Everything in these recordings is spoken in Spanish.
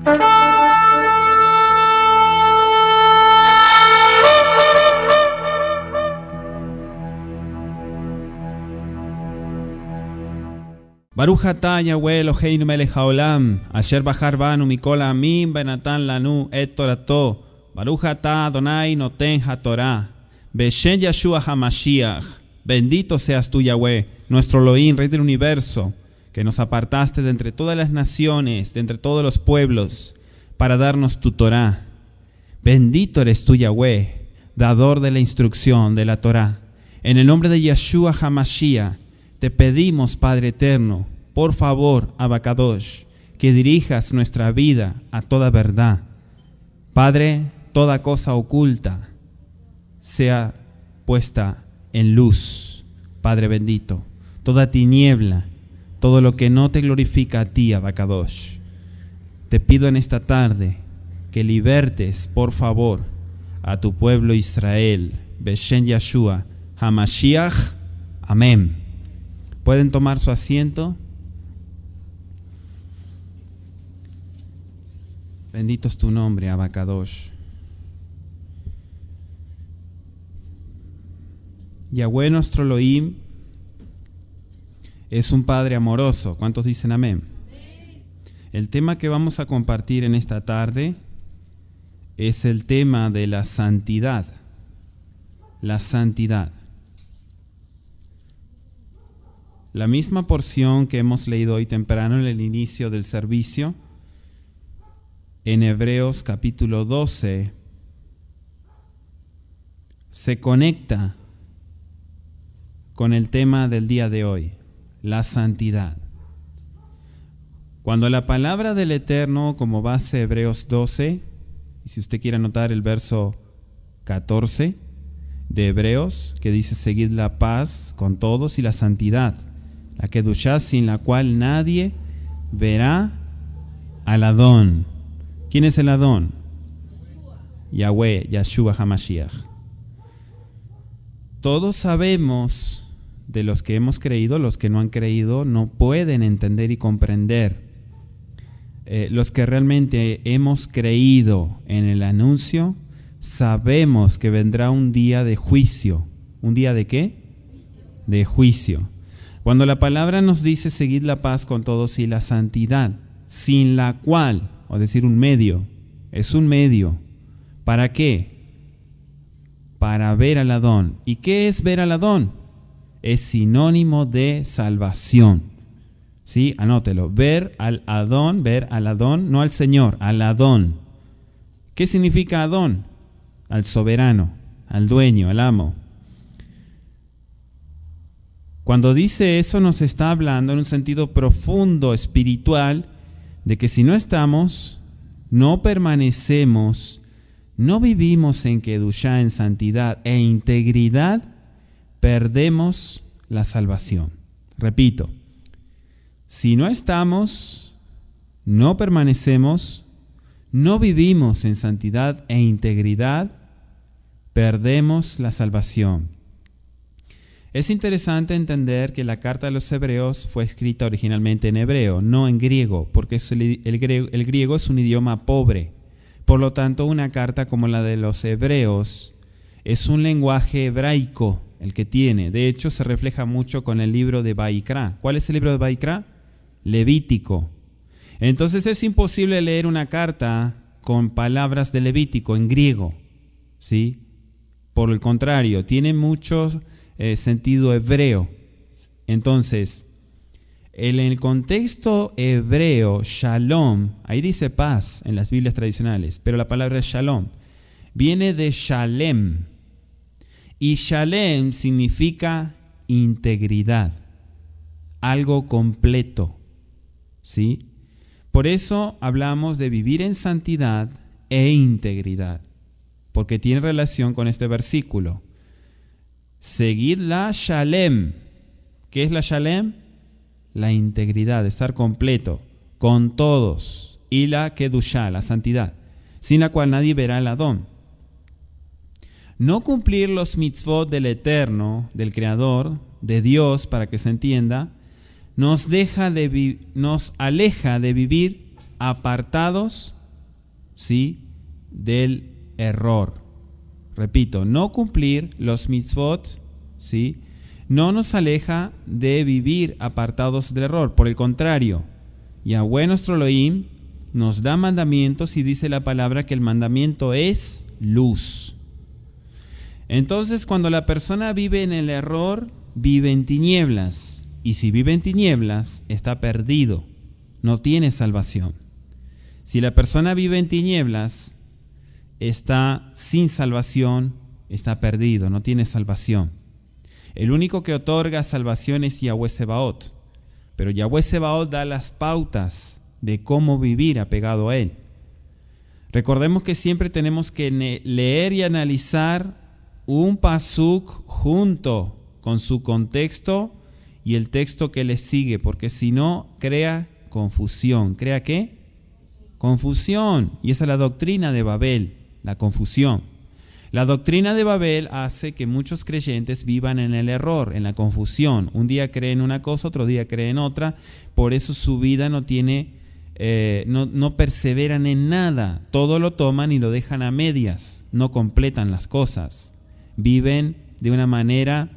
Baruch atah Yahweh Eloheinu melech haolam, asher bahar banu mikol ha'amim benatan lanu et torato. Baruch atah Adonai noten haTorah, beshem Yeshua HaMashiach. Bendito seas tú, Yahweh, nuestro Elohim, Rey del universo, que nos apartaste de entre todas las naciones, de entre todos los pueblos, para darnos tu Torah. Bendito eres tú, Yahweh, dador de la instrucción de la Torah. En el nombre de Yeshua HaMashiach, te pedimos, Padre eterno, por favor, Abacadosh, que dirijas nuestra vida a toda verdad. Padre, toda cosa oculta sea puesta en luz, Padre bendito. Toda tiniebla, todo lo que no te glorifica a ti, Abacadosh. Te pido en esta tarde que libertes, por favor, a tu pueblo Israel. Beshem Yeshua HaMashiach. Amén. ¿Pueden tomar su asiento? Bendito es tu nombre, Abacadosh. Yahweh nuestro Elohim es un Padre amoroso. ¿Cuántos dicen amén? El tema que vamos a compartir en esta tarde es el tema de la santidad. La santidad. La misma porción que hemos leído hoy temprano en el inicio del servicio, en Hebreos capítulo 12, se conecta con el tema del día de hoy, la santidad. Cuando la palabra del Eterno, como base Hebreos 12, y si usted quiere anotar el verso 14 de Hebreos, que dice: seguid la paz con todos y la santidad, la kedushá, sin la cual nadie verá al Adón. ¿Quién es el Adón? Yahweh, Yeshua HaMashiach. Todos sabemos, de los que hemos creído, los que no han creído no pueden entender y comprender. Los que realmente hemos creído en el anuncio, sabemos que vendrá un día de juicio. ¿Un día de qué? De juicio. Cuando la palabra nos dice seguid la paz con todos y la santidad, sin la cual, o decir un medio, es un medio. ¿Para qué? Para ver al Adón. ¿Y qué es ver al Adón? Es sinónimo de salvación. ¿Sí? Anótelo. Ver al Adón, no al Señor, al Adón. ¿Qué significa Adón? Al soberano, al dueño, al amo. Cuando dice eso, nos está hablando en un sentido profundo, espiritual, de que si no estamos, no permanecemos, no vivimos en kedushá, en santidad e integridad, perdemos la salvación. Repito, si no estamos, no permanecemos, no vivimos en santidad e integridad, perdemos la salvación. Es interesante entender que la carta de los Hebreos fue escrita originalmente en hebreo, no en griego, porque el griego es un idioma pobre. Por lo tanto, una carta como la de los Hebreos es un lenguaje hebraico el que tiene. De hecho, se refleja mucho con el libro de Vaikra. ¿Cuál es el libro de Vaikra? Levítico. Entonces es imposible leer una carta con palabras de Levítico en griego, ¿sí? Por el contrario, tiene mucho sentido hebreo. Entonces, en el contexto hebreo, shalom, ahí dice paz en las Biblias tradicionales, pero la palabra shalom viene de shalem, y shalem significa integridad, algo completo, ¿sí? Por eso hablamos de vivir en santidad e integridad, porque tiene relación con este versículo. Seguid la shalem. ¿Qué es la shalem? La integridad, estar completo, con todos. Y la kedushá, la santidad, sin la cual nadie verá al Adón. No cumplir los mitzvot del Eterno, del Creador, de Dios, para que se entienda, nos aleja de vivir apartados, ¿sí?, del error. Repito, no cumplir los mitzvot, ¿sí?, no nos aleja de vivir apartados del error. Por el contrario, Yahweh nuestro Elohim nos da mandamientos y dice la palabra que el mandamiento es luz. Entonces, cuando la persona vive en el error, vive en tinieblas. Y si vive en tinieblas, está perdido, no tiene salvación. Si la persona vive en tinieblas, está sin salvación, está perdido, no tiene salvación. El único que otorga salvación es Yahweh Sebaot, pero Yahweh Sebaot da las pautas de cómo vivir apegado a Él. Recordemos que siempre tenemos que leer y analizar un pasuk junto con su contexto y el texto que le sigue, porque si no, crea confusión. ¿Crea qué? Confusión. Y esa es la doctrina de Babel, la confusión. La doctrina de Babel hace que muchos creyentes vivan en el error, en la confusión. Un día creen una cosa, otro día creen otra. Por eso su vida no perseveran en nada. Todo lo toman y lo dejan a medias. No completan las cosas. Viven de una manera,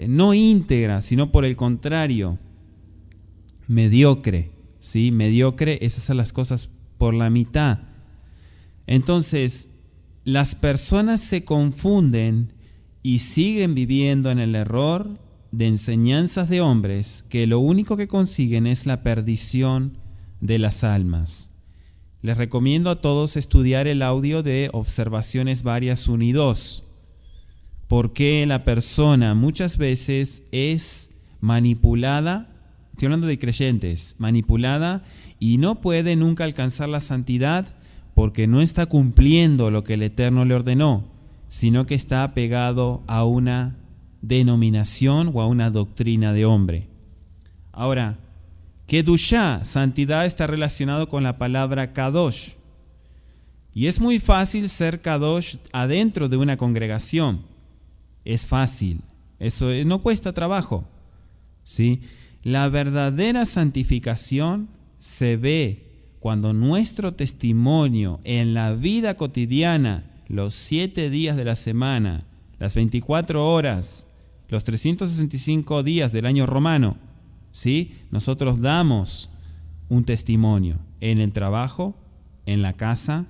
no íntegra, sino por el contrario, mediocre. ¿Sí? Mediocre es hacer las cosas por la mitad. Entonces, las personas se confunden y siguen viviendo en el error de enseñanzas de hombres que lo único que consiguen es la perdición de las almas. Les recomiendo a todos estudiar el audio de Observaciones Varias 1 y 2, porque la persona muchas veces es manipulada, estoy hablando de creyentes, manipulada y no puede nunca alcanzar la santidad porque no está cumpliendo lo que el Eterno le ordenó, sino que está apegado a una denominación o a una doctrina de hombre. Ahora, Kedushá, santidad, está relacionado con la palabra Kadosh. Y es muy fácil ser Kadosh adentro de una congregación. Es fácil. Eso no cuesta trabajo. ¿Sí? La verdadera santificación se ve cuando nuestro testimonio en la vida cotidiana, los 7 días de la semana, las 24 horas, los 365 días del año romano, ¿sí?, nosotros damos un testimonio en el trabajo, en la casa,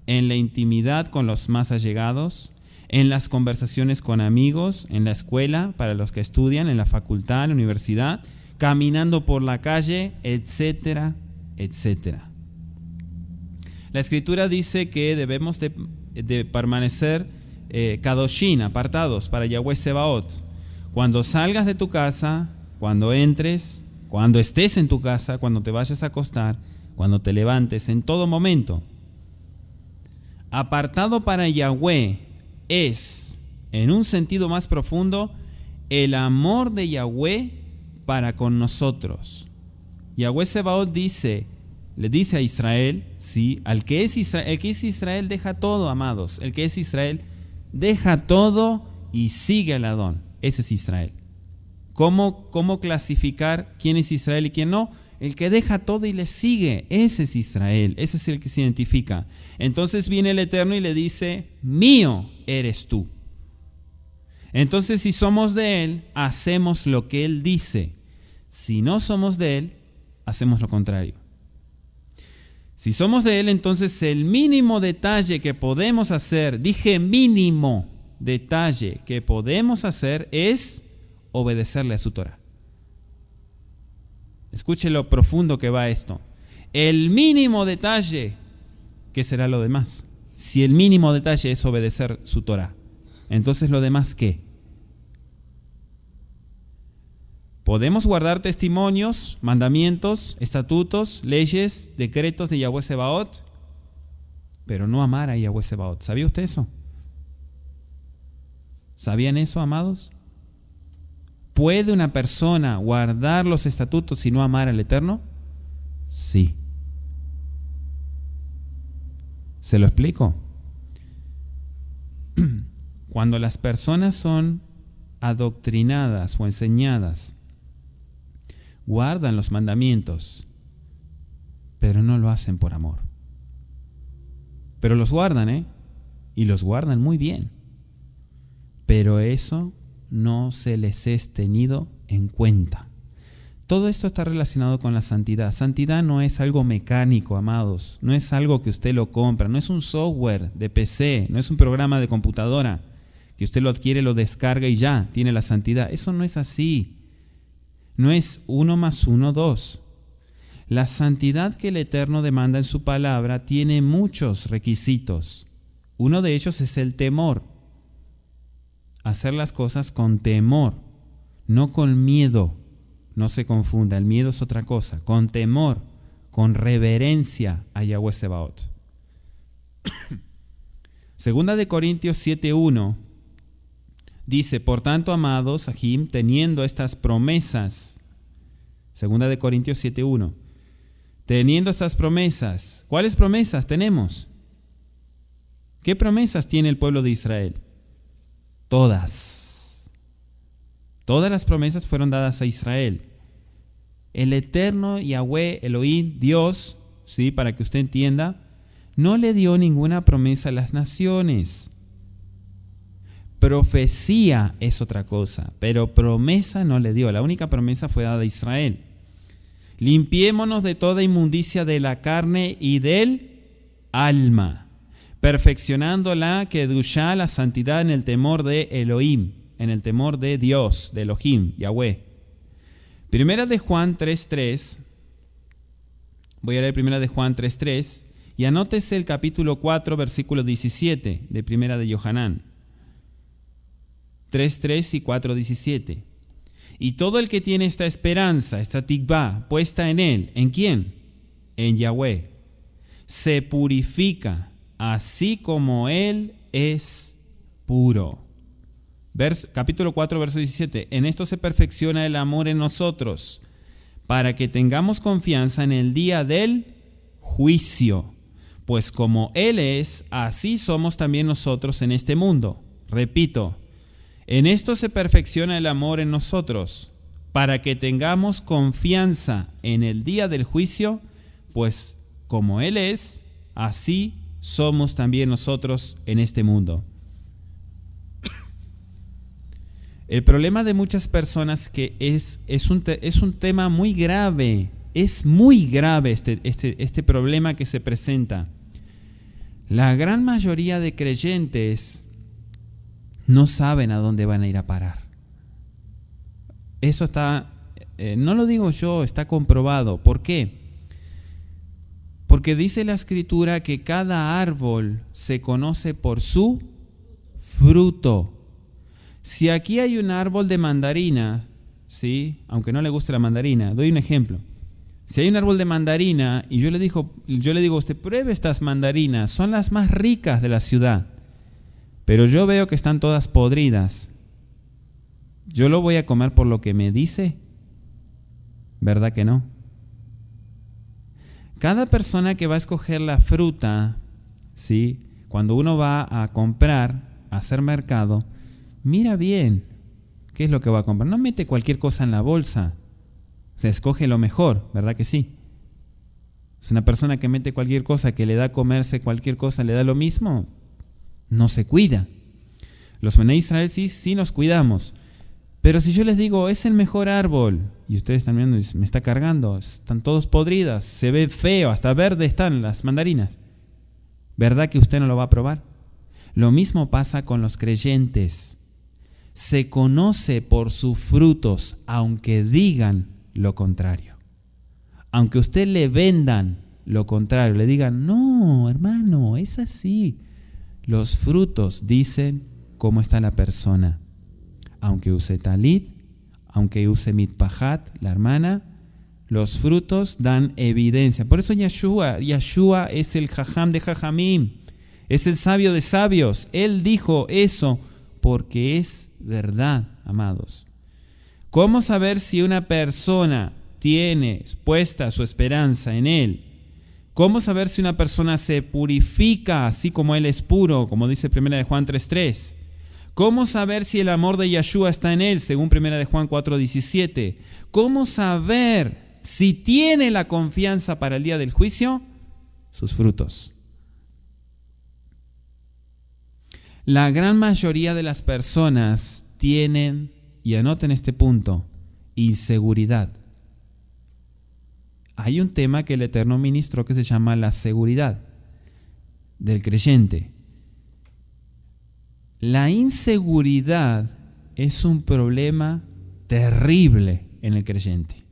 en la intimidad con los más allegados, en las conversaciones con amigos, en la escuela, para los que estudian, en la facultad, en la universidad, caminando por la calle, etcétera, etcétera. La Escritura dice que debemos de permanecer Kadoshim, apartados para Yahweh Sebaot. Cuando salgas de tu casa, cuando entres, cuando estés en tu casa, cuando te vayas a acostar, cuando te levantes, en todo momento. Apartado para Yahweh es, en un sentido más profundo, el amor de Yahweh para con nosotros. Yahweh Sebaot le dice a Israel, ¿sí?, el que es Israel deja todo, amados. El que es Israel deja todo y sigue al Adón. Ese es Israel. ¿Cómo clasificar quién es Israel y quién no? El que deja todo y le sigue, ese es Israel, ese es el que se identifica. Entonces viene el Eterno y le dice, mío eres tú. Entonces, si somos de Él, hacemos lo que Él dice. Si no somos de Él, hacemos lo contrario. Si somos de Él, entonces el mínimo detalle que podemos hacer, dije mínimo detalle que podemos hacer es obedecerle a su Torah. Escuche lo profundo que va esto. El mínimo detalle, ¿qué será lo demás? Si el mínimo detalle es obedecer su Torah, entonces lo demás, ¿qué? Podemos guardar testimonios, mandamientos, estatutos, leyes, decretos de Yahweh Sebaot, pero no amar a Yahweh Sebaot. ¿Sabía usted eso? ¿Sabían eso, amados? ¿Puede una persona guardar los estatutos y no amar al Eterno? Sí. ¿Se lo explico? Cuando las personas son adoctrinadas o enseñadas guardan los mandamientos, pero no lo hacen por amor. Pero los guardan, y los guardan muy bien. Pero eso no se les es tenido en cuenta. Todo esto está relacionado con la santidad. Santidad no es algo mecánico, amados. No es algo que usted lo compra. No es un software de PC. No es un programa de computadora que usted lo adquiere, lo descarga y ya tiene la santidad. Eso no es así. No es 1 más 1, 2. La santidad que el Eterno demanda en su palabra tiene muchos requisitos. Uno de ellos es el temor. Hacer las cosas con temor, no con miedo. No se confunda, el miedo es otra cosa. Con temor, con reverencia a Yahweh Sebaot. Segunda de Corintios 7:1 dice: por tanto, amados, Ajim, teniendo estas promesas. Segunda de Corintios 7:1. Teniendo estas promesas. ¿Cuáles promesas tenemos? ¿Qué promesas tiene el pueblo de Israel? Todas. Todas las promesas fueron dadas a Israel. El eterno Yahweh, Elohim, Dios, ¿sí? Para que usted entienda, no le dio ninguna promesa a las naciones. Profecía es otra cosa, pero promesa no le dio. La única promesa fue dada a Israel. Limpiémonos de toda inmundicia de la carne y del alma, perfeccionando la kedushá, la santidad en el temor de Elohim, en el temor de Dios, de Elohim, Yahweh. Primera de Juan 3:3, voy a leer Primera de Juan 3:3, y anótese el capítulo 4, versículo 17 de Primera de Yohanan. 3:3 y 4:17. Y todo el que tiene esta esperanza, esta tikvá, puesta en él, ¿en quién? En Yahweh, se purifica, así como él es puro. Capítulo 4, verso 17. En esto se perfecciona el amor en nosotros, para que tengamos confianza en el día del juicio. Pues como Él es, así somos también nosotros en este mundo. Repito, en esto se perfecciona el amor en nosotros, para que tengamos confianza en el día del juicio, pues como Él es, así somos también nosotros en este mundo. El problema de muchas personas que es un tema muy grave, es muy grave este problema que se presenta. La gran mayoría de creyentes no saben a dónde van a ir a parar. Eso está, no lo digo yo, está comprobado. ¿Por qué? Porque dice la Escritura que cada árbol se conoce por su fruto. Si aquí hay un árbol de mandarina, ¿sí? Aunque no le guste la mandarina, doy un ejemplo. Si hay un árbol de mandarina y yo le digo a usted, pruebe estas mandarinas, son las más ricas de la ciudad, pero yo veo que están todas podridas, ¿yo lo voy a comer por lo que me dice? ¿Verdad que no? Cada persona que va a escoger la fruta, ¿sí? Cuando uno va a comprar, a hacer mercado, mira bien qué es lo que va a comprar. No mete cualquier cosa en la bolsa. Se escoge lo mejor, ¿verdad que sí? Es una persona que mete cualquier cosa, que le da a comerse cualquier cosa, le da lo mismo. No se cuida. Los Bnei Israel sí nos cuidamos. Pero si yo les digo, es el mejor árbol, y ustedes están viendo, me está cargando, están todos podridas, se ve feo, hasta verde están las mandarinas, ¿verdad que usted no lo va a probar? Lo mismo pasa con los creyentes. Se conoce por sus frutos, aunque digan lo contrario. Aunque usted le vendan lo contrario, le digan, no, hermano, es así. Los frutos dicen cómo está la persona. Aunque use talit, aunque use mitpahat, la hermana, los frutos dan evidencia. Por eso Yeshua es el jajam de jajamim, es el sabio de sabios. Él dijo eso porque es verdad, amados. ¿Cómo saber si una persona tiene puesta su esperanza en Él? ¿Cómo saber si una persona se purifica así como Él es puro, como dice 1 de Juan 3:3? ¿Cómo saber si el amor de Yeshua está en él? Según 1 de Juan 4:17. ¿Cómo saber si tiene la confianza para el día del juicio? Sus frutos. La gran mayoría de las personas tienen, y anoten este punto, inseguridad. Hay un tema que el Eterno ministró que se llama la seguridad del creyente. La inseguridad es un problema terrible en el creyente.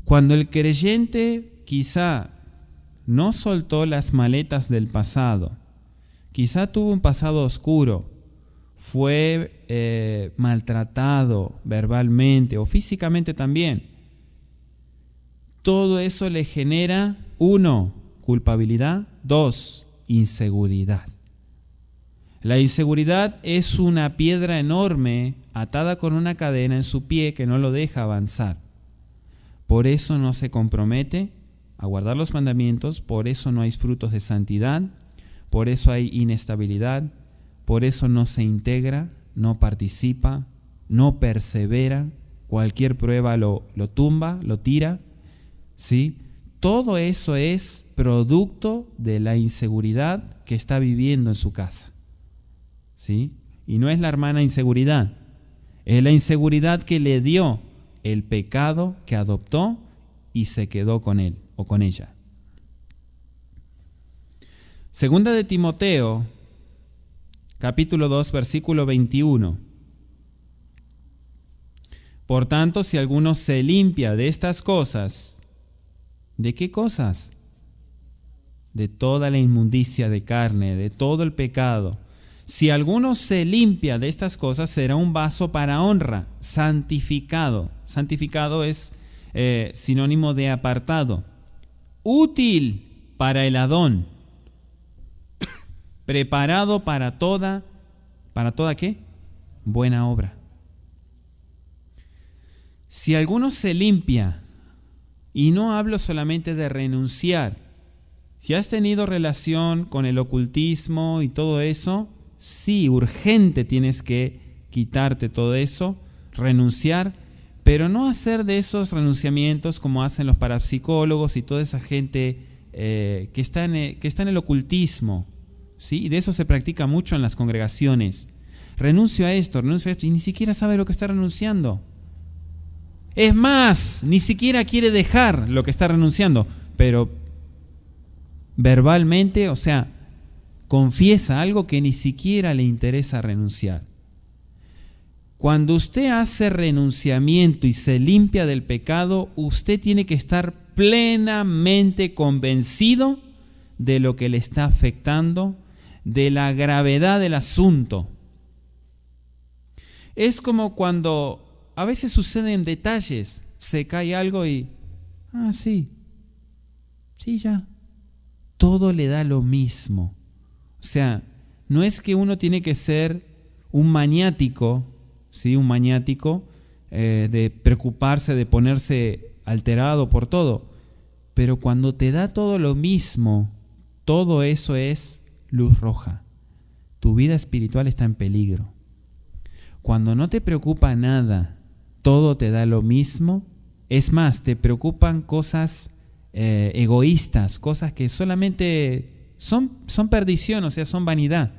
Cuando el creyente quizá no soltó las maletas del pasado, quizá tuvo un pasado oscuro, fue maltratado verbalmente o físicamente también, todo eso le genera, 1, culpabilidad, 2, inseguridad. La inseguridad es una piedra enorme atada con una cadena en su pie que no lo deja avanzar. Por eso no se compromete a guardar los mandamientos, por eso no hay frutos de santidad, por eso hay inestabilidad, por eso no se integra, no participa, no persevera, cualquier prueba lo tumba, lo tira, ¿sí? Todo eso es producto de la inseguridad que está viviendo en su casa, ¿sí? Y no es la hermana inseguridad, es la inseguridad que le dio el pecado que adoptó y se quedó con él o con ella. Segunda de Timoteo, capítulo 2, versículo 21. Por tanto, si alguno se limpia de estas cosas, ¿de qué cosas? De toda la inmundicia de carne, de todo el pecado. Si alguno se limpia de estas cosas, será un vaso para honra, santificado. Santificado es sinónimo de apartado. Útil para el Adón. Preparado ¿para toda qué? Buena obra. Si alguno se limpia, y no hablo solamente de renunciar, si has tenido relación con el ocultismo y todo eso, sí, urgente tienes que quitarte todo eso, renunciar, pero no hacer de esos renunciamientos como hacen los parapsicólogos y toda esa gente que está en el ocultismo, ¿sí? Y de eso se practica mucho en las congregaciones. Renuncio a esto, y ni siquiera sabe lo que está renunciando. Es más, ni siquiera quiere dejar lo que está renunciando, pero verbalmente, o sea, confiesa algo que ni siquiera le interesa renunciar. Cuando usted hace renunciamiento y se limpia del pecado, usted tiene que estar plenamente convencido de lo que le está afectando, de la gravedad del asunto. Es como cuando a veces suceden detalles, se cae algo y, sí, ya, todo le da lo mismo. O sea, no es que uno tiene que ser un maniático, ¿sí? Un maniático de preocuparse, de ponerse alterado por todo. Pero cuando te da todo lo mismo, todo eso es luz roja. Tu vida espiritual está en peligro. Cuando no te preocupa nada, todo te da lo mismo. Es más, te preocupan cosas egoístas, cosas que solamente son perdición, o sea, son vanidad.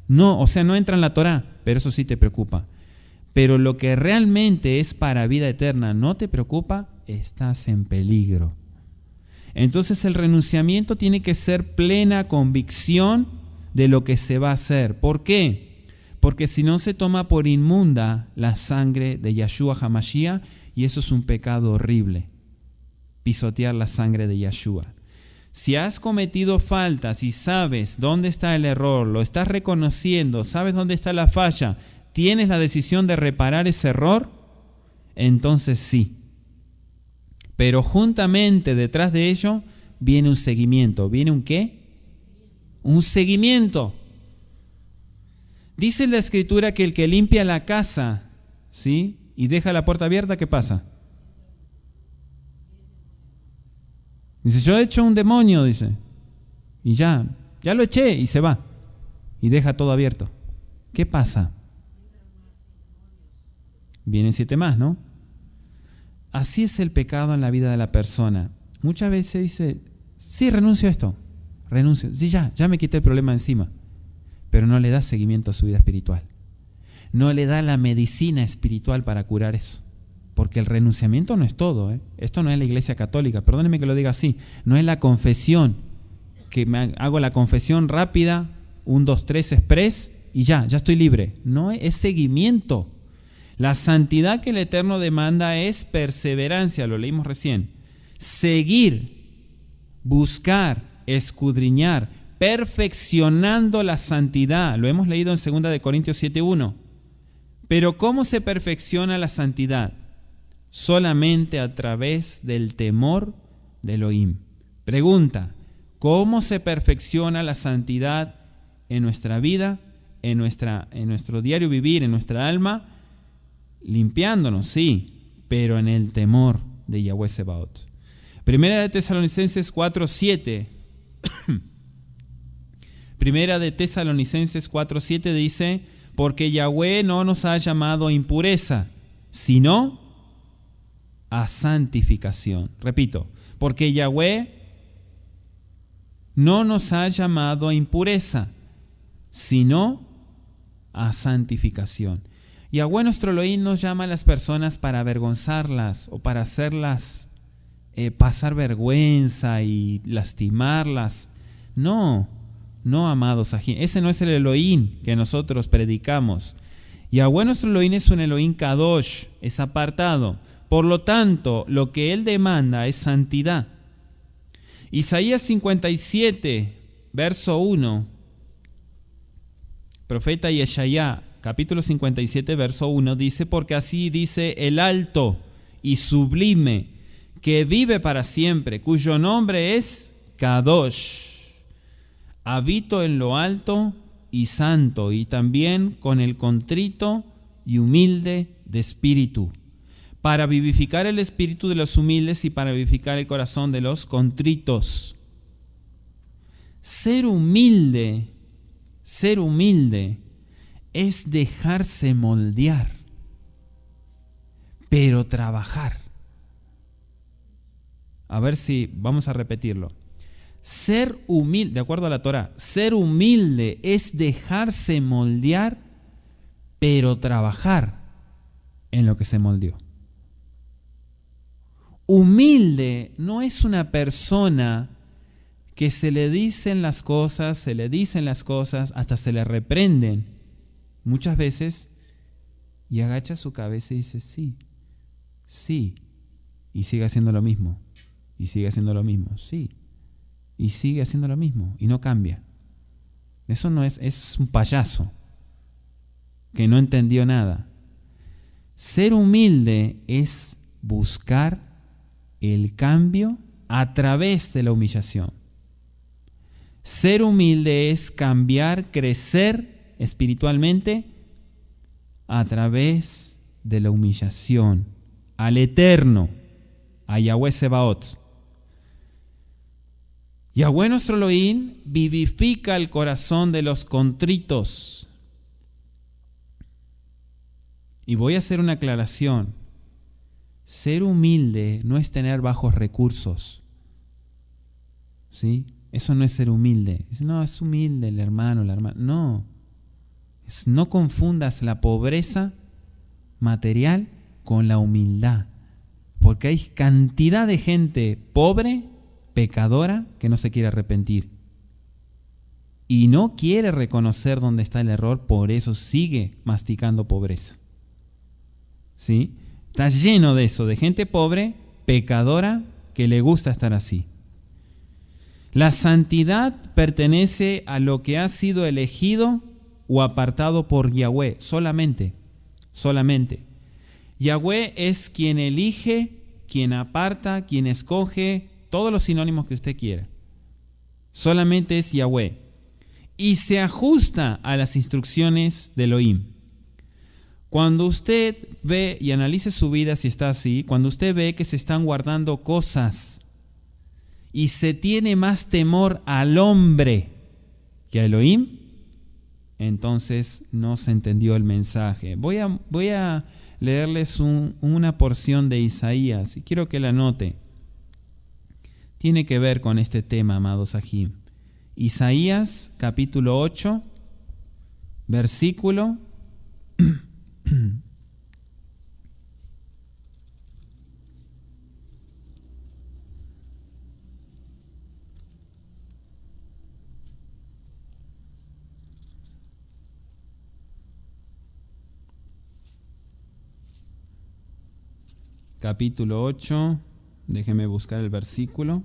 No, o sea, no entra en la Torá, pero eso sí te preocupa. Pero lo que realmente es para vida eterna no te preocupa, estás en peligro. Entonces el renunciamiento tiene que ser plena convicción de lo que se va a hacer. ¿Por qué? Porque si no se toma por inmunda la sangre de Yeshua HaMashiach, y eso es un pecado horrible, pisotear la sangre de Yeshua. Si has cometido faltas y sabes dónde está el error, lo estás reconociendo, sabes dónde está la falla, tienes la decisión de reparar ese error, entonces sí. Pero juntamente detrás de ello viene un seguimiento. ¿Viene un qué? Un seguimiento. Dice la Escritura que el que limpia la casa, ¿sí?, y deja la puerta abierta, ¿qué pasa? Dice, yo he hecho un demonio, dice, y ya lo eché y se va. y deja todo abierto. ¿Qué pasa? Vienen 7 más, ¿no? Así es el pecado en la vida de la persona. Muchas veces dice, sí, renuncio a esto, renuncio. Sí, ya me quité el problema encima. Pero no le da seguimiento a su vida espiritual. No le da la medicina espiritual para curar eso. Porque el renunciamiento no es todo, ¿eh? Esto no es la Iglesia Católica, perdónenme que lo diga así. No es la confesión, que hago la confesión rápida, 1, 2, 3, express, y ya estoy libre. No, es seguimiento. La santidad que el Eterno demanda es perseverancia, lo leímos recién. Seguir, buscar, escudriñar, perfeccionando la santidad. Lo hemos leído en 2 Corintios 7:1. Pero ¿cómo se perfecciona la santidad? Solamente a través del temor de Elohim. Pregunta, ¿cómo se perfecciona la santidad en nuestra vida, en nuestro diario vivir, en nuestra alma? Limpiándonos, sí, pero en el temor de Yahweh Sebaot. Primera de Tesalonicenses 4:7. Primera de Tesalonicenses 4:7 dice, porque Yahweh no nos ha llamado a impureza, sino a santificación. Repito, porque Yahweh no nos ha llamado a impureza, sino a santificación. Yahweh nuestro Elohim nos llama a las personas para avergonzarlas o para hacerlas pasar vergüenza y lastimarlas. No, amados, ese no es el Elohim que nosotros predicamos. Yahweh nuestro Elohim es un Elohim Kadosh, es apartado. Por lo tanto, lo que Él demanda es santidad. Isaías 57, verso 1, profeta Yeshaya, capítulo 57, verso 1, dice, porque así dice el alto y sublime, que vive para siempre, cuyo nombre es Kadosh. Habito en lo alto y santo, y también con el contrito y humilde de espíritu, para vivificar el espíritu de los humildes y para vivificar el corazón de los contritos. Ser humilde es dejarse moldear, pero trabajar. A ver si vamos a repetirlo. Ser humilde, de acuerdo a la Torá, ser humilde es dejarse moldear, pero trabajar en lo que se moldeó. Humilde no es una persona que se le dicen las cosas, hasta se le reprenden muchas veces y agacha su cabeza y dice sí, y sigue haciendo lo mismo, sí, y sigue haciendo lo mismo y no cambia. Eso es un payaso que no entendió nada. Ser humilde es buscar el cambio a través de la humillación. Ser humilde es cambiar, crecer espiritualmente a través de la humillación al Eterno, a Yahweh Sebaot. Yahweh nuestro Elohim vivifica el corazón de los contritos. Y voy a hacer una aclaración. Ser humilde no es tener bajos recursos. ¿Sí? Eso no es ser humilde. No, es humilde el hermano, la hermana. No. No confundas la pobreza material con la humildad. Porque hay cantidad de gente pobre, pecadora, que no se quiere arrepentir. Y no quiere reconocer dónde está el error, por eso sigue masticando pobreza. ¿Sí? Está lleno de eso, de gente pobre, pecadora, que le gusta estar así. La santidad pertenece a lo que ha sido elegido o apartado por Yahweh, solamente. Yahweh es quien elige, quien aparta, quien escoge, todos los sinónimos que usted quiera. Solamente es Yahweh. Y se ajusta a las instrucciones de Elohim. Cuando usted ve y analice su vida si está así, cuando usted ve que se están guardando cosas y se tiene más temor al hombre que a Elohim, entonces no se entendió el mensaje. Voy a leerles una porción de Isaías y quiero que la anote. Tiene que ver con este tema, amados Ajim. Isaías capítulo 8, versículo capítulo 8, déjeme buscar el versículo.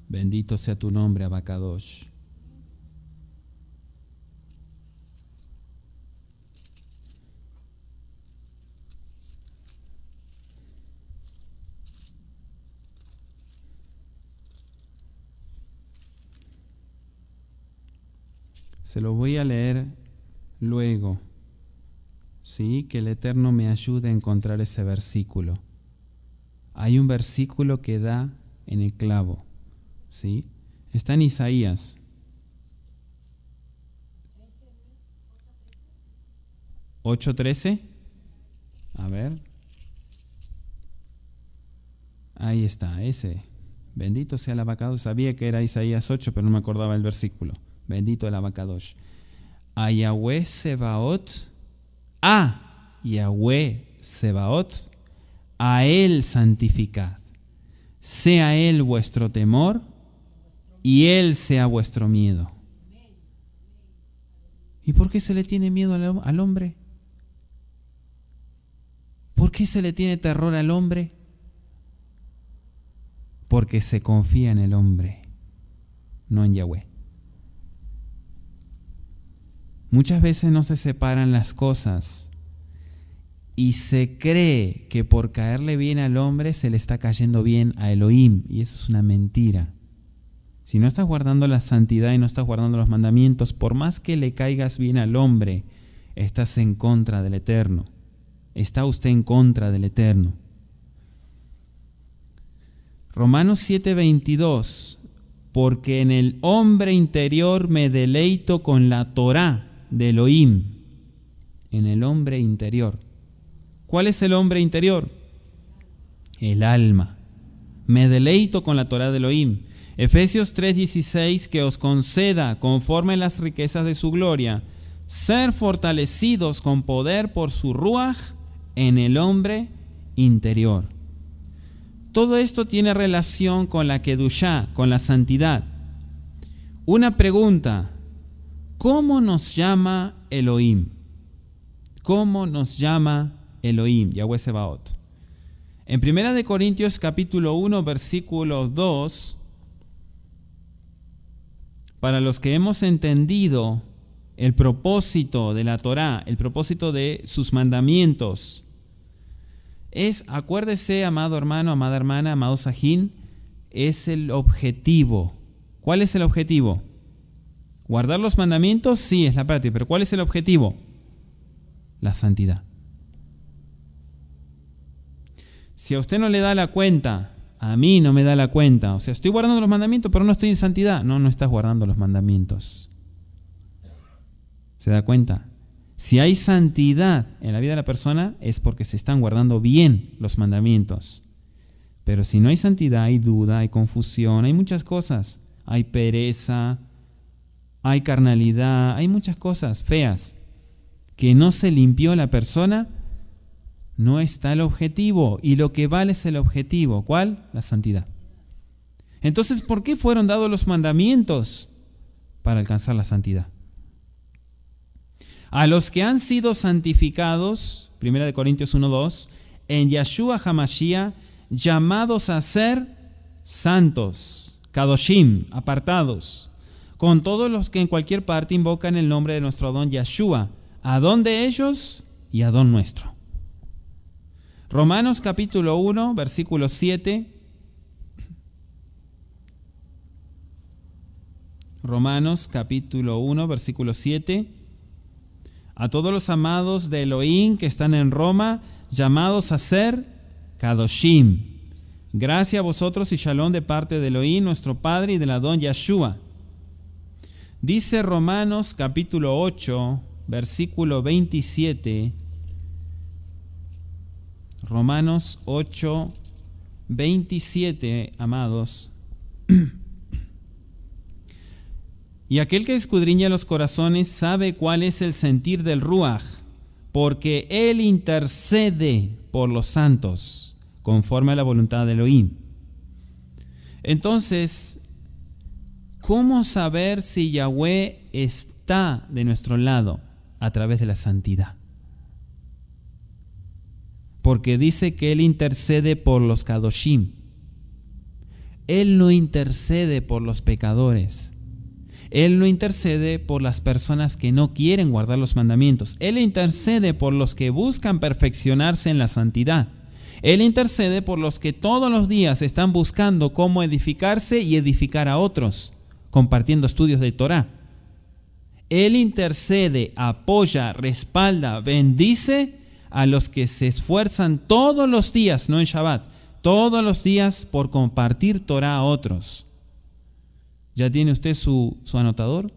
Bendito sea tu nombre, Abacadosh. Se lo voy a leer luego, ¿sí? Que el Eterno me ayude a encontrar ese versículo. Hay un versículo que da en el clavo, ¿sí? Está en Isaías. 8:13. A ver. Ahí está, ese. Bendito sea el Abacadosh. Sabía que era Isaías 8, pero no me acordaba el versículo. Bendito el Abacadosh. A Yahweh Sebaot, a Yahweh Sebaot, a Él santificad. Sea Él vuestro temor y Él sea vuestro miedo. ¿Y por qué se le tiene miedo al hombre? ¿Por qué se le tiene terror al hombre? Porque se confía en el hombre, no en Yahweh. Muchas veces no se separan las cosas y se cree que por caerle bien al hombre se le está cayendo bien a Elohim, y eso es una mentira. Si no estás guardando la santidad y no estás guardando los mandamientos, por más que le caigas bien al hombre, estás en contra del Eterno. Está usted en contra del Eterno. Romanos 7:22, porque en el hombre interior me deleito con la Torá de Elohim. En el hombre interior. ¿Cuál es el hombre interior? El alma. Me deleito con la Torá de Elohim. Efesios 3:16, que os conceda, conforme a las riquezas de su gloria, ser fortalecidos con poder por su Ruaj en el hombre interior. Todo esto tiene relación con la Kedushá, con la santidad. Una pregunta: ¿cómo nos llama Elohim? ¿Cómo nos llama Elohim, Yahweh Sebaot? En 1 Corintios capítulo 1, versículo 2, para los que hemos entendido el propósito de la Torá, el propósito de sus mandamientos, acuérdese, amado hermano, amada hermana, amado Sajín, es el objetivo. ¿Cuál es el objetivo? ¿Guardar los mandamientos? Sí, es la práctica, pero ¿cuál es el objetivo? La santidad. Si a usted no le da la cuenta, a mí no me da la cuenta, o sea, estoy guardando los mandamientos, pero no estoy en santidad. No estás guardando los mandamientos. ¿Se da cuenta? Si hay santidad en la vida de la persona, es porque se están guardando bien los mandamientos. Pero si no hay santidad, hay duda, hay confusión, hay muchas cosas. Hay pereza, hay carnalidad, hay muchas cosas feas. Que no se limpió la persona, no está el objetivo. Y lo que vale es el objetivo. ¿Cuál? La santidad. Entonces, ¿por qué fueron dados los mandamientos? Para alcanzar la santidad. A los que han sido santificados, 1 Corintios 1:2, en Yahshua HaMashiach, llamados a ser santos, Kadoshim, apartados, con todos los que en cualquier parte invocan el nombre de nuestro Adón Yahshua, Adón de ellos y Adón nuestro. Romanos capítulo 1, versículo 7. Romanos capítulo 1, versículo 7. A todos los amados de Elohim que están en Roma, llamados a ser Kadoshim, Gracia a vosotros y shalom de parte de Elohim, nuestro Padre, y de la don Yeshua. Dice Romanos capítulo 8, versículo 27. Romanos 8, 27, amados. Y aquel que escudriña los corazones sabe cuál es el sentir del Ruaj, porque él intercede por los santos, conforme a la voluntad de Elohim. Entonces, ¿cómo saber si Yahweh está de nuestro lado? A través de la santidad. Porque dice que él intercede por los Kadoshim. Él no intercede por los pecadores. Él no intercede por las personas que no quieren guardar los mandamientos. Él intercede por los que buscan perfeccionarse en la santidad. Él intercede por los que todos los días están buscando cómo edificarse y edificar a otros, compartiendo estudios de Torah. Él intercede, apoya, respalda, bendice a los que se esfuerzan todos los días, no en Shabbat, todos los días por compartir Torah a otros. ¿Ya tiene usted su anotador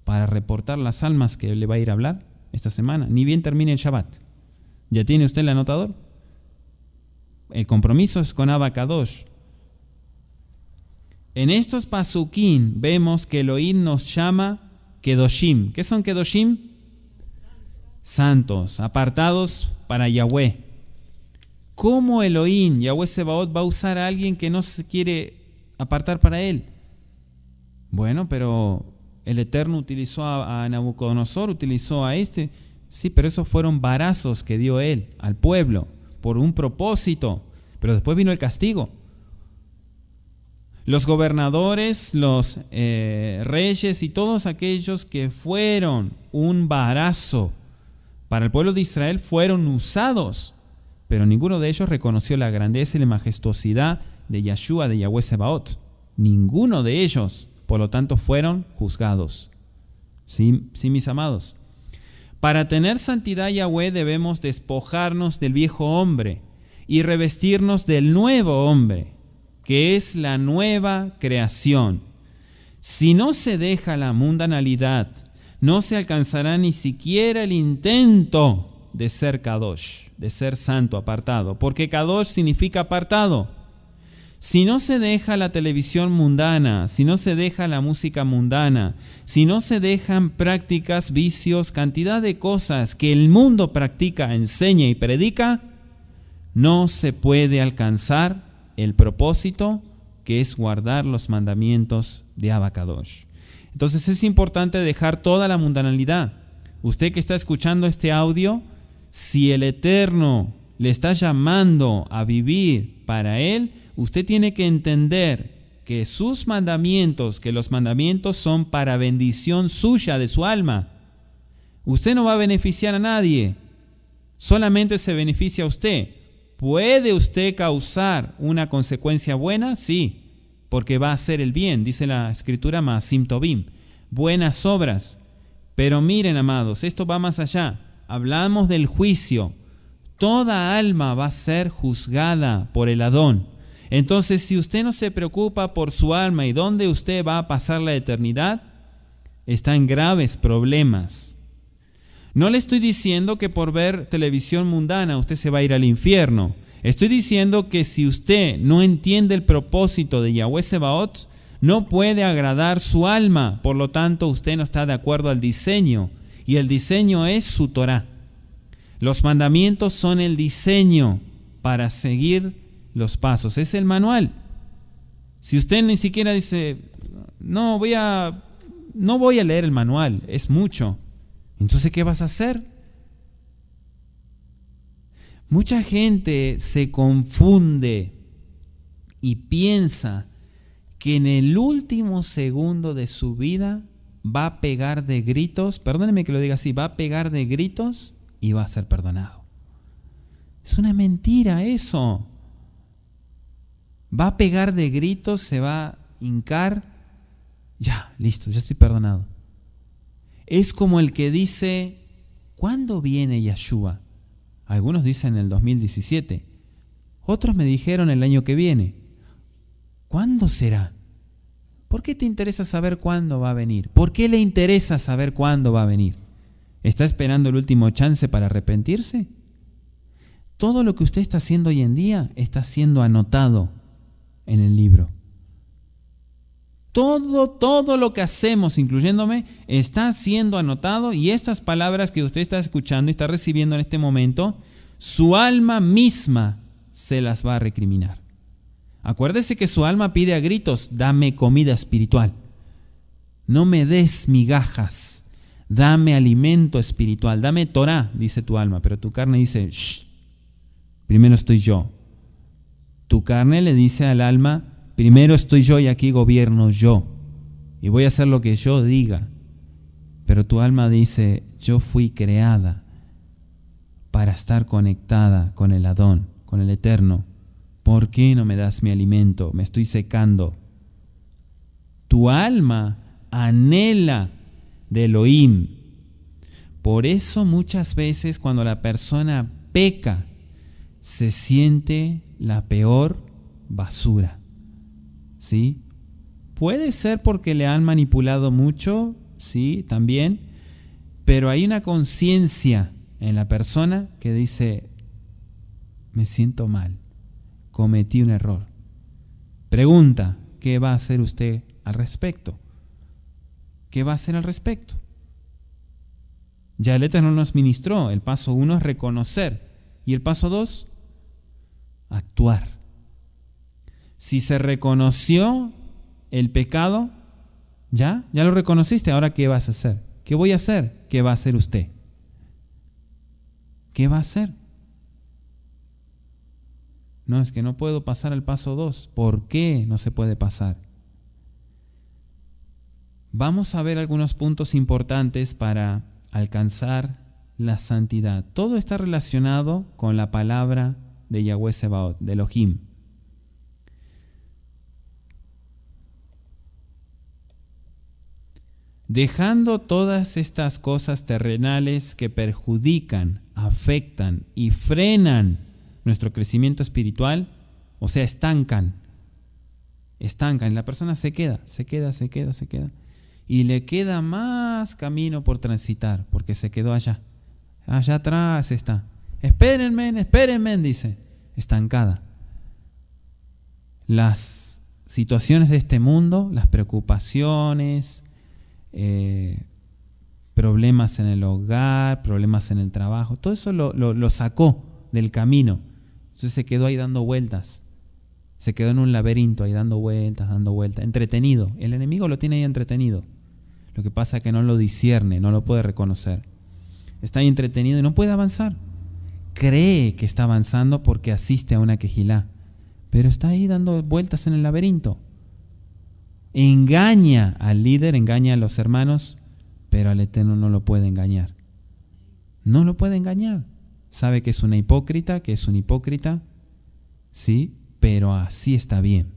para reportar las almas que le va a ir a hablar esta semana? Ni bien termine el Shabbat. ¿Ya tiene usted el anotador? El compromiso es con Abba Kadosh. En estos pasukim vemos que Elohim nos llama Kedoshim. ¿Qué son Kedoshim? Santos, apartados para Yahweh. ¿Cómo Elohim, Yahweh Sebaot, va a usar a alguien que no se quiere apartar para él? Bueno, pero el Eterno utilizó a Nabucodonosor, utilizó a este. Sí, pero esos fueron varazos que dio él al pueblo por un propósito. Pero después vino el castigo. Los gobernadores, los reyes y todos aquellos que fueron un varazo para el pueblo de Israel fueron usados. Pero ninguno de ellos reconoció la grandeza y la majestuosidad de Yeshua, de Yahweh Sebaot. Ninguno de ellos. Por lo tanto, fueron juzgados. Sí, mis amados. Para tener santidad Yahweh debemos despojarnos del viejo hombre y revestirnos del nuevo hombre, que es la nueva creación. Si no se deja la mundanalidad, no se alcanzará ni siquiera el intento de ser Kadosh, de ser santo, apartado, porque Kadosh significa apartado. Si no se deja la televisión mundana, si no se deja la música mundana, si no se dejan prácticas, vicios, cantidad de cosas que el mundo practica, enseña y predica, no se puede alcanzar el propósito que es guardar los mandamientos de Abba Kadosh. Entonces es importante dejar toda la mundanalidad. Usted que está escuchando este audio, si el Eterno le está llamando a vivir para Él, usted tiene que entender que sus mandamientos, que los mandamientos son para bendición suya, de su alma. Usted no va a beneficiar a nadie, solamente se beneficia a usted. ¿Puede usted causar una consecuencia buena? Sí, porque va a hacer el bien, dice la Escritura, Maasim Tovim, buenas obras. Pero miren, amados, esto va más allá. Hablamos del juicio. Toda alma va a ser juzgada por el Adón. Entonces, si usted no se preocupa por su alma y dónde usted va a pasar la eternidad, está en graves problemas. No le estoy diciendo que por ver televisión mundana usted se va a ir al infierno. Estoy diciendo que si usted no entiende el propósito de Yahweh Sebaot, no puede agradar su alma. Por lo tanto, usted no está de acuerdo al diseño. Y el diseño es su Torah. Los mandamientos son el diseño para seguir los pasos. Es el manual. Si usted ni siquiera dice, no voy a leer el manual, es mucho. Entonces, ¿qué vas a hacer? Mucha gente se confunde y piensa que en el último segundo de su vida va a pegar de gritos, perdónenme que lo diga así, va a pegar de gritos y va a ser perdonado. Es una mentira eso. Va a pegar de gritos, se va a hincar, ya, listo, ya estoy perdonado. Es como el que dice, ¿cuándo viene Yeshua? Algunos dicen en el 2017. Otros me dijeron el año que viene. ¿Cuándo será? ¿Por qué te interesa saber cuándo va a venir? ¿Por qué le interesa saber cuándo va a venir? ¿Está esperando el último chance para arrepentirse? Todo lo que usted está haciendo hoy en día está siendo anotado en el libro. Todo lo que hacemos, incluyéndome, está siendo anotado, y estas palabras que usted está escuchando y está recibiendo en este momento, su alma misma se las va a recriminar. Acuérdese que su alma pide a gritos: dame comida espiritual. No me des migajas, dame alimento espiritual, dame Torah, dice tu alma, pero tu carne dice: shh, primero estoy yo. Tu carne le dice al alma: primero estoy yo y aquí gobierno yo, y voy a hacer lo que yo diga. Pero tu alma dice: yo fui creada para estar conectada con el Adón, con el Eterno. ¿Por qué no me das mi alimento? Me estoy secando. Tu alma anhela de Elohim. Por eso muchas veces cuando la persona peca, se siente la peor basura. ¿Sí? Puede ser porque le han manipulado mucho, sí, también, pero hay una conciencia en la persona que dice: me siento mal, cometí un error. Pregunta: ¿qué va a hacer usted al respecto? ¿Qué va a hacer al respecto? Ya el Eterno nos ministró. El paso 1 es reconocer. ¿Y el paso 2? Actuar. Si se reconoció el pecado, ya lo reconociste. Ahora, ¿qué vas a hacer? ¿Qué voy a hacer? ¿Qué va a hacer usted? ¿Qué va a hacer? No, es que no puedo pasar al paso 2. ¿Por qué no se puede pasar? Vamos a ver algunos puntos importantes para alcanzar la santidad. Todo está relacionado con la palabra de Yahweh Sebaot, de Elohim. Dejando todas estas cosas terrenales que perjudican, afectan y frenan nuestro crecimiento espiritual, o sea, estancan, y la persona se queda, y le queda más camino por transitar, porque se quedó allá atrás está. Espérenme, dice, estancada. Las situaciones de este mundo, las preocupaciones, problemas en el hogar, problemas en el trabajo, todo eso lo sacó del camino. Entonces se quedó ahí dando vueltas, se quedó en un laberinto ahí dando vueltas, entretenido. El enemigo lo tiene ahí entretenido. Lo que pasa es que no lo discierne, no lo puede reconocer. Está ahí entretenido y no puede avanzar. Cree que está avanzando porque asiste a una quejilá, pero está ahí dando vueltas en el laberinto. Engaña al líder, engaña a los hermanos, pero al Eterno no lo puede engañar. No lo puede engañar. Sabe que es una hipócrita, sí, pero así está bien.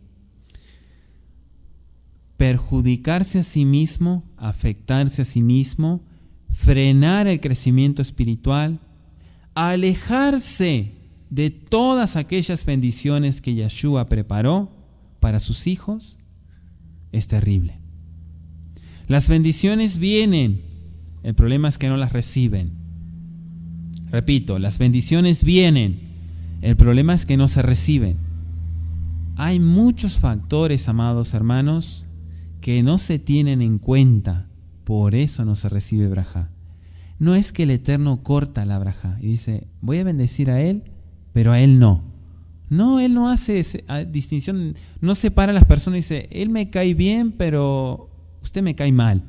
Perjudicarse a sí mismo, afectarse a sí mismo, frenar el crecimiento espiritual, alejarse de todas aquellas bendiciones que Yeshua preparó para sus hijos, es terrible. Las bendiciones vienen, el problema es que no las reciben. Repito, las bendiciones vienen, el problema es que no se reciben. Hay muchos factores, amados hermanos, que no se tienen en cuenta, por eso no se recibe brajá. No es que el Eterno corta la brajá y dice: voy a bendecir a él, pero a él no. No, él no hace esa distinción, no separa a las personas y dice: él me cae bien, pero usted me cae mal.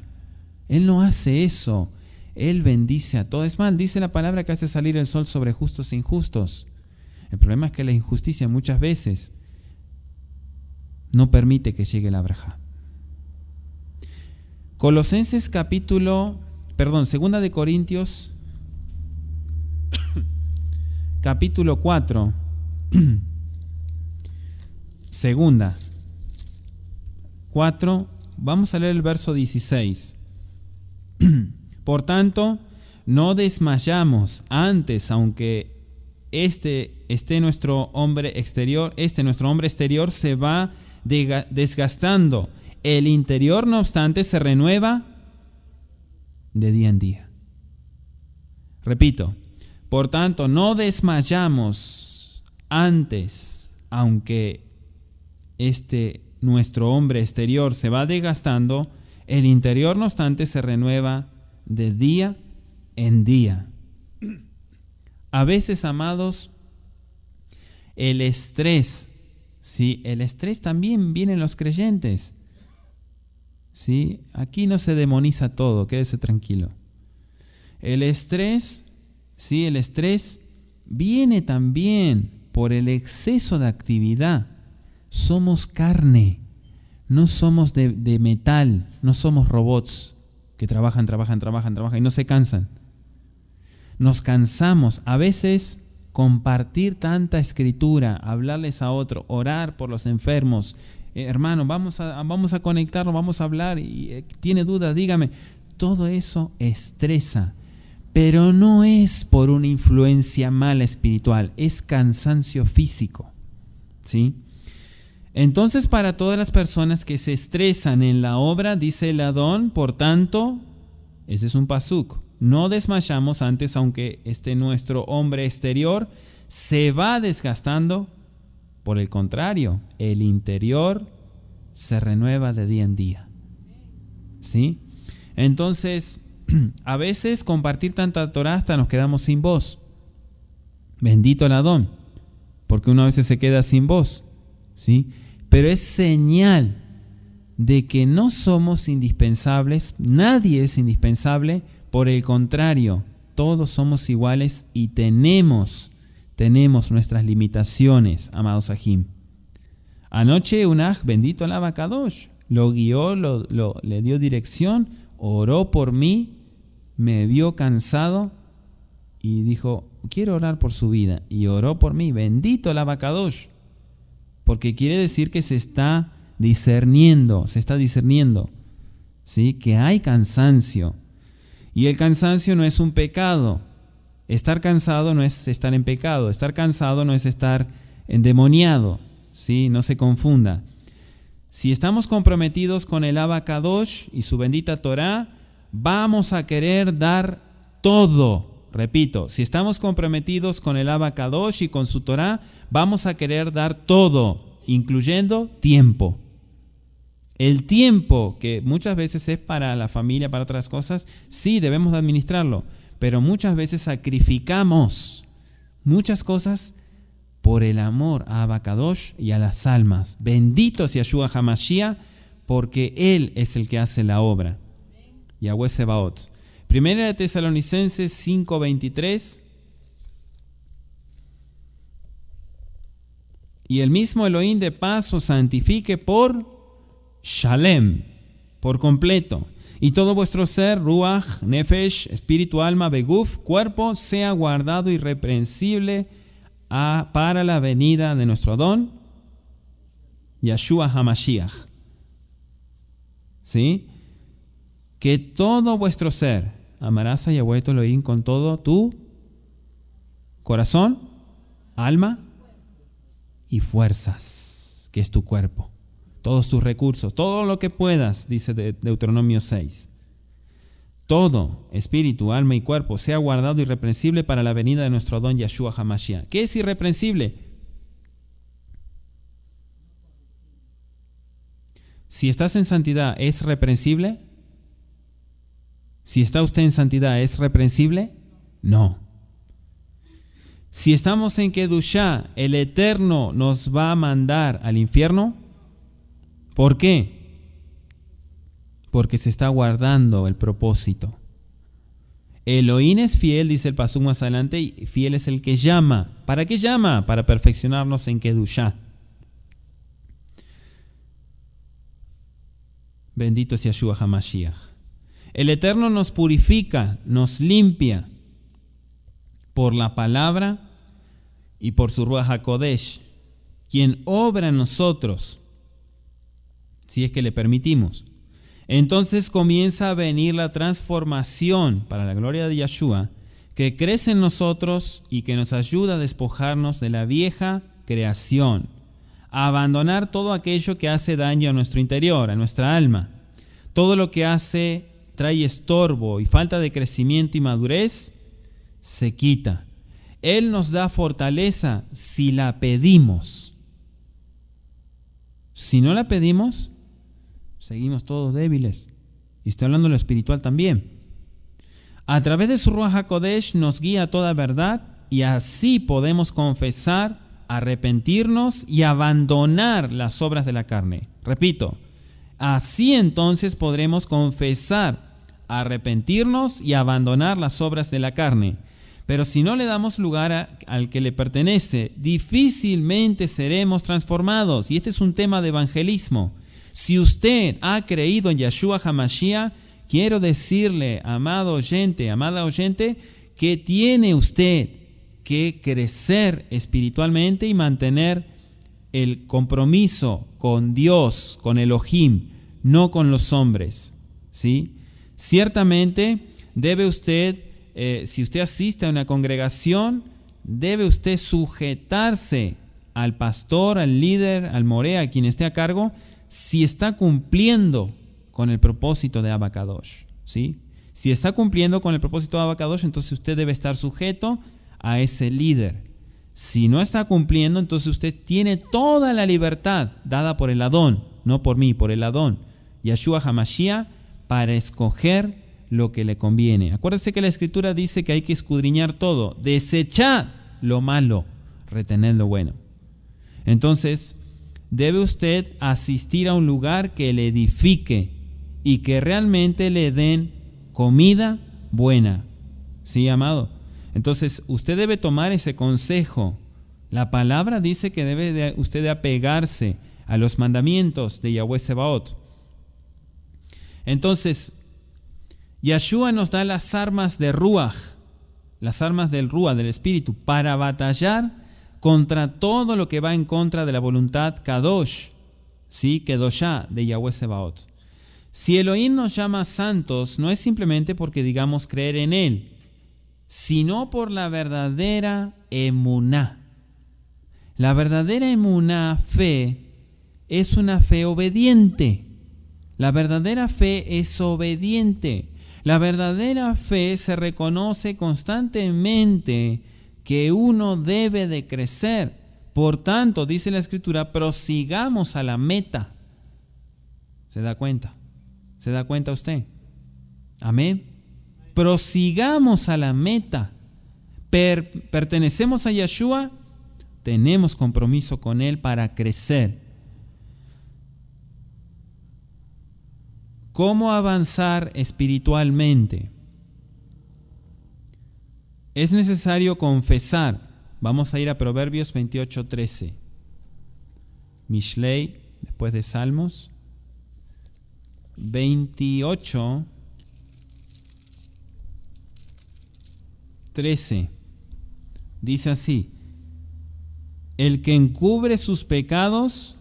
Él no hace eso. Él bendice a todos. Es más, dice la palabra que hace salir el sol sobre justos e injustos. El problema es que la injusticia muchas veces no permite que llegue la brajá. Colosenses segunda de Corintios, capítulo 4, segunda, 4, vamos a leer el verso 16. Por tanto, no desmayamos antes, aunque nuestro hombre exterior, nuestro hombre exterior se va desgastando. El interior, no obstante, se renueva de día en día. Repito, por tanto, no desmayamos antes, aunque nuestro hombre exterior se va desgastando, el interior, no obstante, se renueva de día en día. A veces, amados, el estrés, ¿sí? El estrés también viene en los creyentes, ¿sí? Aquí no se demoniza todo, quédese tranquilo. El estrés, ¿sí? El estrés viene también por el exceso de actividad. Somos carne, no somos de metal, no somos robots que trabajan y no se cansan. Nos cansamos. A veces compartir tanta escritura, hablarles a otro, orar por los enfermos. Hermano, vamos a conectarnos, vamos a hablar. Y tiene duda, dígame. Todo eso estresa, pero no es por una influencia mala espiritual, es cansancio físico, ¿sí? Entonces, para todas las personas que se estresan en la obra, dice el Adón, por tanto, ese es un pasuk, no desmayamos antes, aunque nuestro hombre exterior se va desgastando. Por el contrario, el interior se renueva de día en día, ¿sí? Entonces, a veces compartir tanta Torah hasta nos quedamos sin voz. Bendito el Adón, porque uno a veces se queda sin voz, ¿sí? Pero es señal de que no somos indispensables, nadie es indispensable, por el contrario, todos somos iguales y tenemos nuestras limitaciones, amados Ajim. Anoche bendito el Abacadosh, lo guió, le dio dirección, oró por mí, me vio cansado y dijo, quiero orar por su vida, y oró por mí, bendito el Abacadosh. Porque quiere decir que se está discerniendo, ¿sí? Que hay cansancio. Y el cansancio no es un pecado. Estar cansado no es estar en pecado. Estar cansado no es estar endemoniado, ¿sí? No se confunda. Si estamos comprometidos con el Abacadosh y su bendita Torah, vamos a querer dar todo. Repito, si estamos comprometidos con el Abacadosh y con su Torah, vamos a querer dar todo, incluyendo tiempo. El tiempo, que muchas veces es para la familia, para otras cosas, sí, debemos de administrarlo, pero muchas veces sacrificamos muchas cosas por el amor a Abacadosh y a las almas. Bendito sea Yeshua HaMashiach, porque Él es el que hace la obra. Yahweh Sebaot. Primera de Tesalonicenses 5:23. Y el mismo Elohim de paz os santifique por Shalem, por completo. Y todo vuestro ser, Ruach, Nefesh, espíritu, alma, Beguf, cuerpo, sea guardado irreprensible para la venida de nuestro Adón, Yeshua HaMashiach. ¿Sí? Que todo vuestro ser, amarás a Yahweh tu Elohim con todo tu corazón, alma y fuerzas, que es tu cuerpo, todos tus recursos, todo lo que puedas, dice Deuteronomio 6. Todo, espíritu, alma y cuerpo, sea guardado irreprensible para la venida de nuestro Adón Yeshua HaMashiach. ¿Qué es irreprensible? Si estás en santidad, ¿es reprensible? Si está usted en santidad, ¿es reprensible? No. Si estamos en Kedushá, ¿el Eterno nos va a mandar al infierno? ¿Por qué? Porque se está guardando el propósito. Elohim es fiel, dice el pasuk más adelante, y fiel es el que llama. ¿Para qué llama? Para perfeccionarnos en Kedushá. Bendito sea Yeshua HaMashiach. El Eterno nos purifica, nos limpia por la palabra y por su Ruach HaKodesh, quien obra en nosotros, si es que le permitimos. Entonces comienza a venir la transformación para la gloria de Yeshua, que crece en nosotros y que nos ayuda a despojarnos de la vieja creación, a abandonar todo aquello que hace daño a nuestro interior, a nuestra alma. Todo lo que trae estorbo y falta de crecimiento y madurez, se quita. Él nos da fortaleza si la pedimos. Si no la pedimos, seguimos todos débiles. Y estoy hablando de lo espiritual también. A través de su Ruach HaKodesh nos guía a toda verdad y así podemos confesar, arrepentirnos y abandonar las obras de la carne. Repito, así entonces podremos confesar, arrepentirnos y abandonar las obras de la carne. Pero si no le damos lugar al que le pertenece, difícilmente seremos transformados. Y este es un tema de evangelismo. Si usted ha creído en Yeshua HaMashiach, quiero decirle, amado oyente, amada oyente, que tiene usted que crecer espiritualmente y mantener el compromiso con Dios, con Elohim, no con los hombres, ¿sí? Ciertamente debe usted, si usted asiste a una congregación, debe usted sujetarse al pastor, al líder, al moré, a quien esté a cargo, si está cumpliendo con el propósito de Abba Kadosh, ¿sí? Si está cumpliendo con el propósito de Abba Kadosh, entonces usted debe estar sujeto a ese líder. Si no está cumpliendo, entonces usted tiene toda la libertad dada por el Adón, no por mí, por el Adón, Yeshua HaMashiach, para escoger lo que le conviene. Acuérdese que la Escritura dice que hay que escudriñar todo, desechad lo malo, retened lo bueno. Entonces, debe usted asistir a un lugar que le edifique y que realmente le den comida buena. ¿Sí, amado? Entonces, usted debe tomar ese consejo. La palabra dice que debe usted de apegarse a los mandamientos de Yahweh Sebaot. Entonces, Yeshua nos da las armas de Ruach, las armas del Ruach, del Espíritu, para batallar contra todo lo que va en contra de la voluntad Kadosh, ¿sí? Kedoshá de Yahweh Sebaot. Si Elohim nos llama santos, no es simplemente porque digamos creer en Él, sino por la verdadera emuná. La verdadera emuná, fe, es una fe obediente. La verdadera fe es obediente. La verdadera fe se reconoce constantemente que uno debe de crecer. Por tanto, dice la Escritura, prosigamos a la meta. ¿Se da cuenta? ¿Se da cuenta usted? Amén. Prosigamos a la meta. Pertenecemos a Yeshua, tenemos compromiso con Él para crecer. ¿Cómo avanzar espiritualmente? Es necesario confesar. Vamos a ir a Proverbios 28:13. Mishlei, después de Salmos. 28:13. Dice así: el que encubre sus pecados,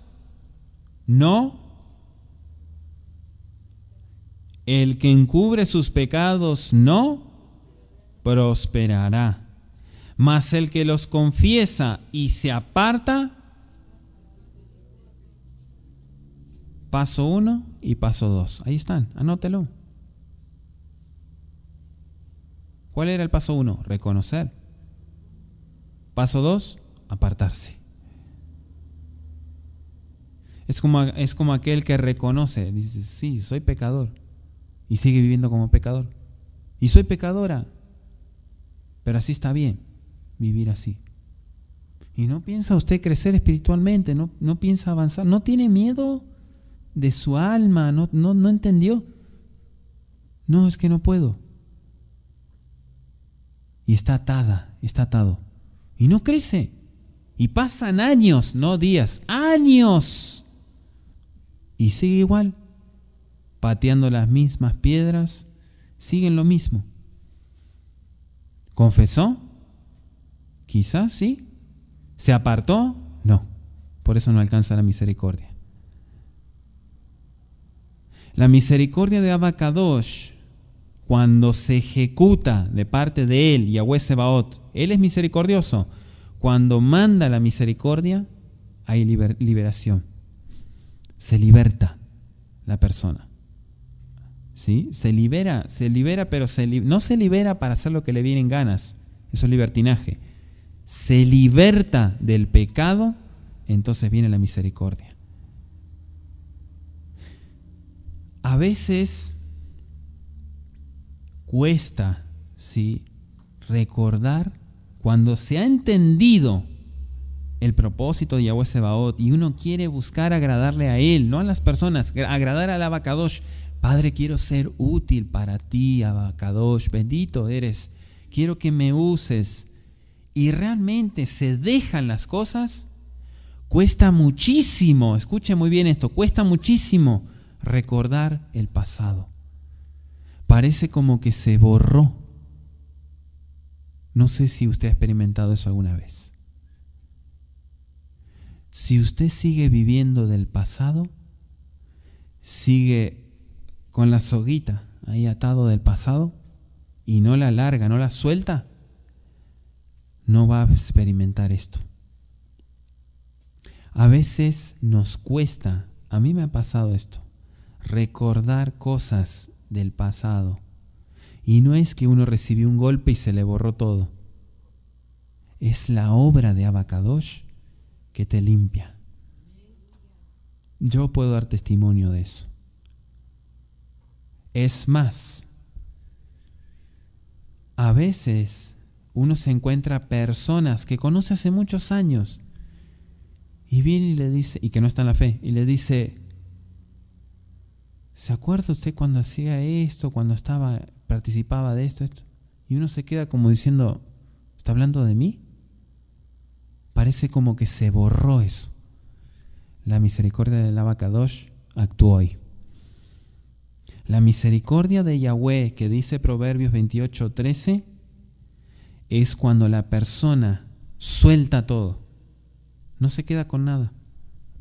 el que encubre sus pecados no prosperará, mas el que los confiesa y se aparta. Paso 1 y paso 2. Ahí están, anótelo. ¿Cuál era el paso 1? Reconocer. Paso 2, apartarse. Es como aquel que reconoce, dice, sí, soy pecador, y sigue viviendo como pecador. Y soy pecadora, pero así está bien, vivir así. Y no piensa usted crecer espiritualmente, no piensa avanzar, no tiene miedo de su alma, no entendió. No, es que no puedo. Y está atado. Y no crece. Y pasan años, no días, años. Y sigue igual, pateando las mismas piedras, siguen lo mismo. ¿Confesó? Quizás sí. ¿Se apartó? No. Por eso no alcanza la misericordia. La misericordia de Abba Kadosh cuando se ejecuta de parte de Él, Yahweh Sebaot, Él es misericordioso. Cuando manda la misericordia, hay liberación. Se liberta la persona. ¿Sí? Se libera, pero no se libera para hacer lo que le vienen ganas. Eso es libertinaje. Se liberta del pecado, entonces viene la misericordia. A veces cuesta, ¿sí?, recordar cuando se ha entendido el propósito de Yahweh Sebaot y uno quiere buscar agradarle a Él, no a las personas, agradar al Abacadosh. Padre, quiero ser útil para ti, Abacadosh, bendito eres, quiero que me uses. Y realmente se dejan las cosas, cuesta muchísimo, escuche muy bien esto, cuesta muchísimo recordar el pasado. Parece como que se borró. No sé si usted ha experimentado eso alguna vez. Si usted sigue viviendo del pasado, sigue con la soguita ahí atado del pasado y no la larga, no la suelta, no va a experimentar esto. A veces nos cuesta, a mí me ha pasado esto, recordar cosas del pasado. Y no es que uno recibió un golpe y se le borró todo. Es la obra de Abacadosh que te limpia. Yo puedo dar testimonio de eso. Es más, a veces uno se encuentra personas que conoce hace muchos años y viene y le dice, y que no está en la fe, y le dice: ¿se acuerda usted cuando hacía esto, cuando participaba de esto? Y uno se queda como diciendo: ¿está hablando de mí? Parece como que se borró eso. La misericordia del Abacadosh actuó ahí. La misericordia de Yahweh, que dice Proverbios 28:13, es cuando la persona suelta todo. No se queda con nada.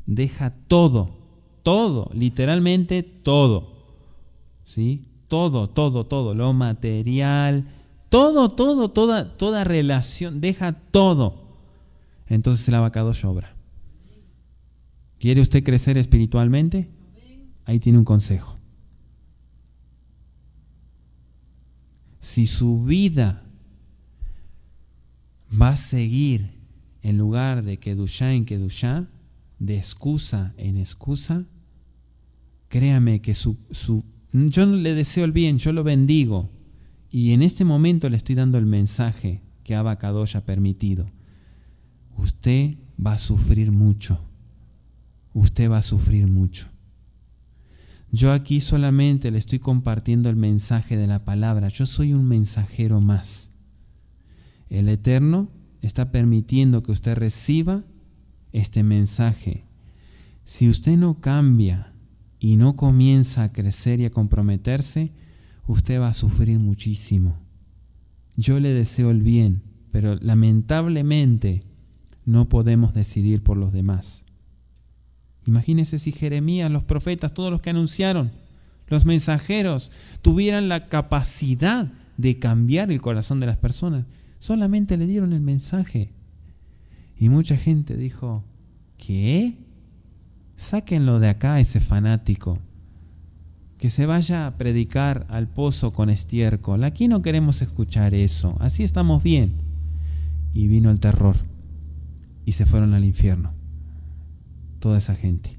Deja todo, literalmente todo. ¿Sí? Todo, lo material, toda relación, deja todo. Entonces el Abacadosh obra. ¿Quiere usted crecer espiritualmente? Ahí tiene un consejo. Si su vida va a seguir en lugar de kedushá en kedushá, de excusa en excusa, créame que yo no le deseo el bien, yo lo bendigo. Y en este momento le estoy dando el mensaje que Abacadosh ha permitido. Usted va a sufrir mucho. Usted va a sufrir mucho. Yo aquí solamente le estoy compartiendo el mensaje de la palabra. Yo soy un mensajero más. El Eterno está permitiendo que usted reciba este mensaje. Si usted no cambia y no comienza a crecer y a comprometerse, usted va a sufrir muchísimo. Yo le deseo el bien, pero lamentablemente no podemos decidir por los demás. Imagínense si Jeremías, los profetas, todos los que anunciaron, los mensajeros, tuvieran la capacidad de cambiar el corazón de las personas. Solamente le dieron el mensaje. Y mucha gente dijo: ¿qué? Sáquenlo de acá, ese fanático. Que se vaya a predicar al pozo con estiércol. Aquí no queremos escuchar eso. Así estamos bien. Y vino el terror. Y se fueron al infierno. Toda esa gente.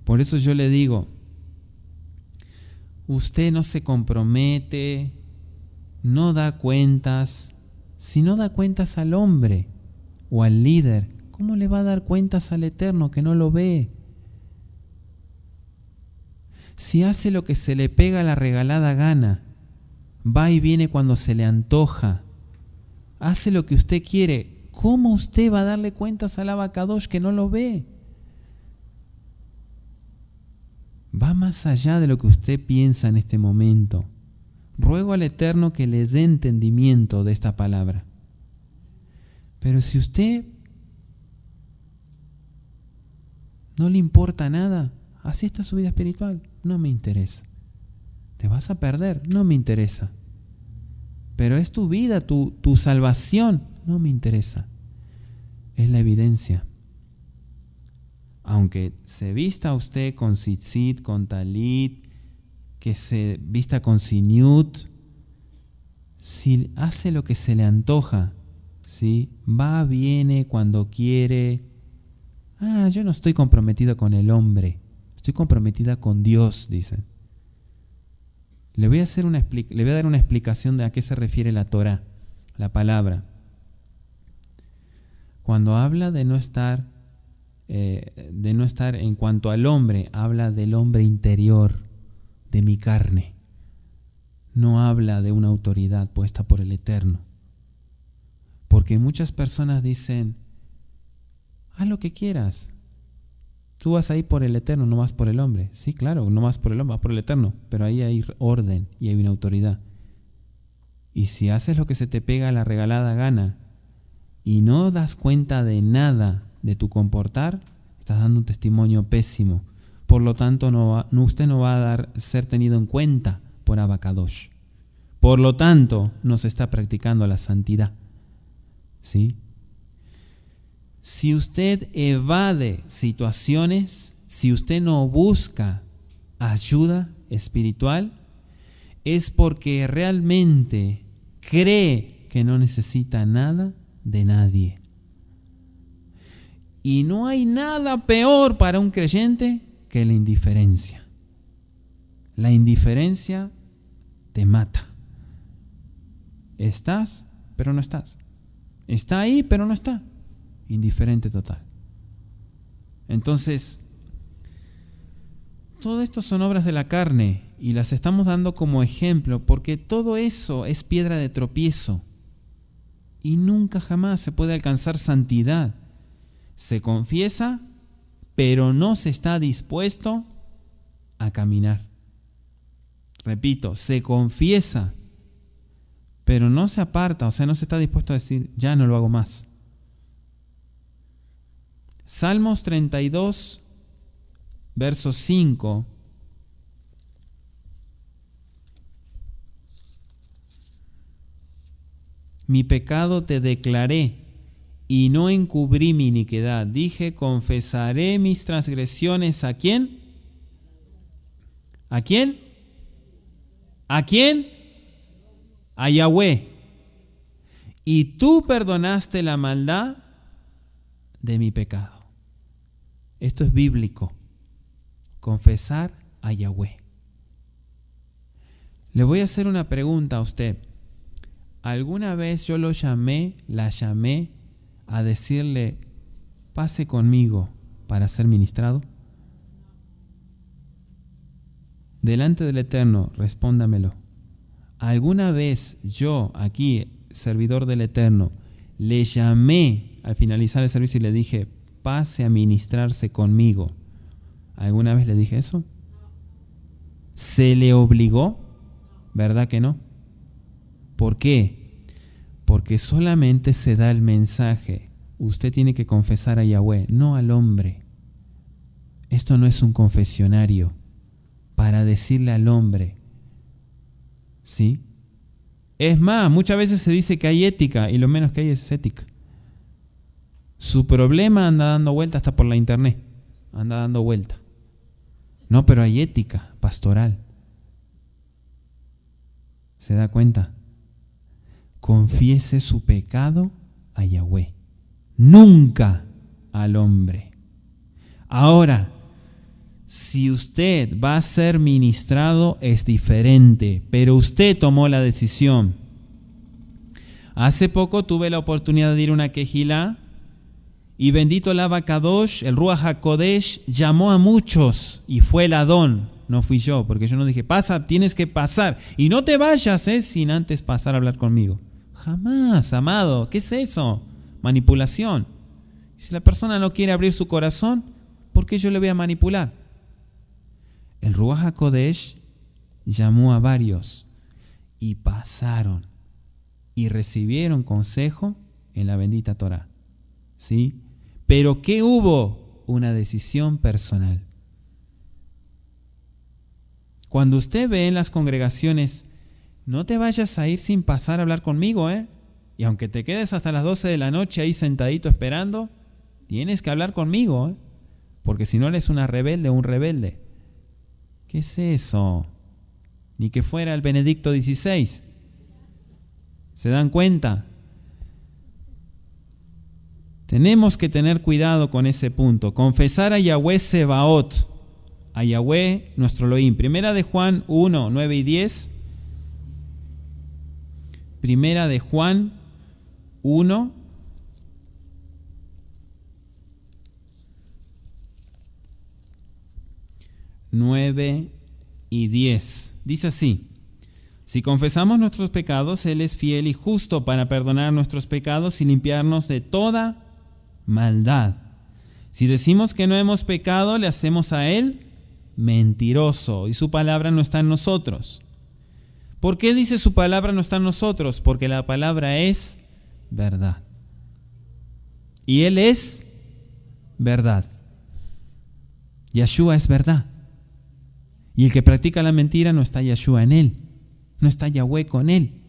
Por eso yo le digo: usted no se compromete, no da cuentas. Si no da cuentas al hombre o al líder, ¿cómo le va a dar cuentas al Eterno que no lo ve? Si hace lo que se le pega la regalada gana, va y viene cuando se le antoja, hace lo que usted quiere, ¿cómo usted va a darle cuentas al Abacadosh que no lo ve? Va más allá de lo que usted piensa en este momento. Ruego al Eterno que le dé entendimiento de esta palabra. Pero si usted no le importa nada, así está su vida espiritual, no me interesa. te vas a perder, no me interesa. Pero es tu vida, tu salvación, no me interesa. Es la evidencia. Aunque se vista usted con tzitzit, con talit, que se vista con siniut, si hace lo que se le antoja, ¿sí? Va, viene cuando quiere. Yo no estoy comprometida con el hombre, estoy comprometida con Dios, dicen. Le voy a dar una explicación de a qué se refiere la Torá, la palabra. Cuando habla de no estar en cuanto al hombre, habla del hombre interior, de mi carne. No habla de una autoridad puesta por el Eterno. Porque muchas personas dicen, haz lo que quieras. Tú vas ahí por el Eterno, no vas por el hombre. Sí, claro, no vas por el hombre, vas por el Eterno. Pero ahí hay orden y hay una autoridad. Y si haces lo que se te pega a la regalada gana y no das cuenta de nada de tu comportar, estás dando un testimonio pésimo. Por lo tanto, usted no va a ser tenido en cuenta por Abacadosh. Por lo tanto, no se está practicando la santidad. ¿Sí? Si usted evade situaciones, si usted no busca ayuda espiritual, es porque realmente cree que no necesita nada de nadie. Y no hay nada peor para un creyente que la indiferencia. La indiferencia te mata. Estás, pero no estás. Está ahí, pero no está. Indiferente total. Entonces, todo esto son obras de la carne y las estamos dando como ejemplo porque todo eso es piedra de tropiezo y nunca jamás se puede alcanzar santidad. Se confiesa, pero no se está dispuesto a caminar. Repito, se confiesa, pero no se aparta, o sea, no se está dispuesto a decir, ya no lo hago más. Salmos 32, verso 5. Mi pecado te declaré y no encubrí mi iniquidad. Dije, confesaré mis transgresiones. ¿A quién? ¿A quién? ¿A quién? A Yahweh. Y tú perdonaste la maldad de mi pecado. Esto es bíblico. Confesar a Yahweh. Le voy a hacer una pregunta a usted. ¿Alguna vez yo la llamé a decirle, pase conmigo para ser ministrado? Delante del Eterno, respóndamelo. ¿Alguna vez yo, aquí, servidor del Eterno, le llamé al finalizar el servicio y le dije, pase a ministrarse conmigo? ¿Alguna vez le dije eso? ¿Se le obligó? ¿Verdad que no? ¿Por qué? Porque solamente se da el mensaje. Usted tiene que confesar a Yahweh, no al hombre. Esto no es un confesionario para decirle al hombre. ¿Sí? Es más, muchas veces se dice que hay ética y lo menos que hay es ética. Su problema anda dando vuelta hasta por la internet. Anda dando vuelta. No, pero hay ética pastoral. ¿Se da cuenta? Confiese su pecado a Yahweh, nunca al hombre. Ahora, si usted va a ser ministrado es diferente, pero usted tomó la decisión. Hace poco tuve la oportunidad de ir a una quejilá y bendito el Abacadosh, el Ruach HaKodesh, llamó a muchos y fue el Adón. No fui yo, porque yo no dije, pasa, tienes que pasar. Y no te vayas sin antes pasar a hablar conmigo. Jamás, amado. ¿Qué es eso? Manipulación. Si la persona no quiere abrir su corazón, ¿por qué yo le voy a manipular? El Ruach HaKodesh llamó a varios y pasaron y recibieron consejo en la bendita Torá. ¿Sí? Pero ¿qué hubo? Una decisión personal. Cuando usted ve en las congregaciones, no te vayas a ir sin pasar a hablar conmigo, y aunque te quedes hasta las 12 de la noche ahí sentadito esperando, tienes que hablar conmigo, porque si no eres una rebelde o un rebelde. ¿Qué es eso? Ni que fuera el Benedicto XVI. ¿Se dan cuenta? Tenemos que tener cuidado con ese punto. Confesar a Yahweh Sebaot, a Yahweh nuestro Elohim. Primera de Juan 1, 9 y 10. Primera de Juan 1, 9 y 10. Dice así: si confesamos nuestros pecados, Él es fiel y justo para perdonar nuestros pecados y limpiarnos de toda maldad. Si decimos que no hemos pecado, le hacemos a Él mentiroso y su palabra no está en nosotros. ¿Por qué dice su palabra no está en nosotros? Porque la palabra es verdad. Y Él es verdad. Yeshua es verdad. Y el que practica la mentira no está Yeshua en él. No está Yahweh con él.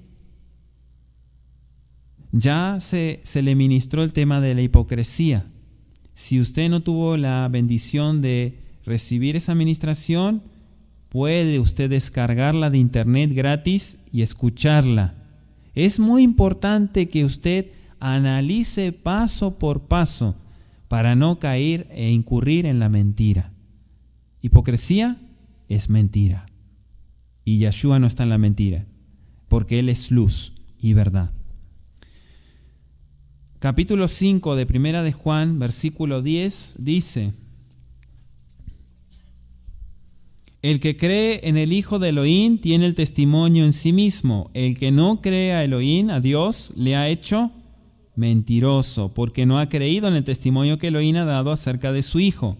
Ya se le ministró el tema de la hipocresía. Si usted no tuvo la bendición de recibir esa ministración, puede usted descargarla de internet gratis y escucharla. Es muy importante que usted analice paso por paso para no caer e incurrir en la mentira. Hipocresía es mentira. Y Yeshua no está en la mentira, porque Él es luz y verdad. Capítulo 5 de Primera de Juan, versículo 10, dice: el que cree en el Hijo de Elohim tiene el testimonio en sí mismo. El que no cree a Elohim, a Dios, le ha hecho mentiroso, porque no ha creído en el testimonio que Elohim ha dado acerca de su Hijo.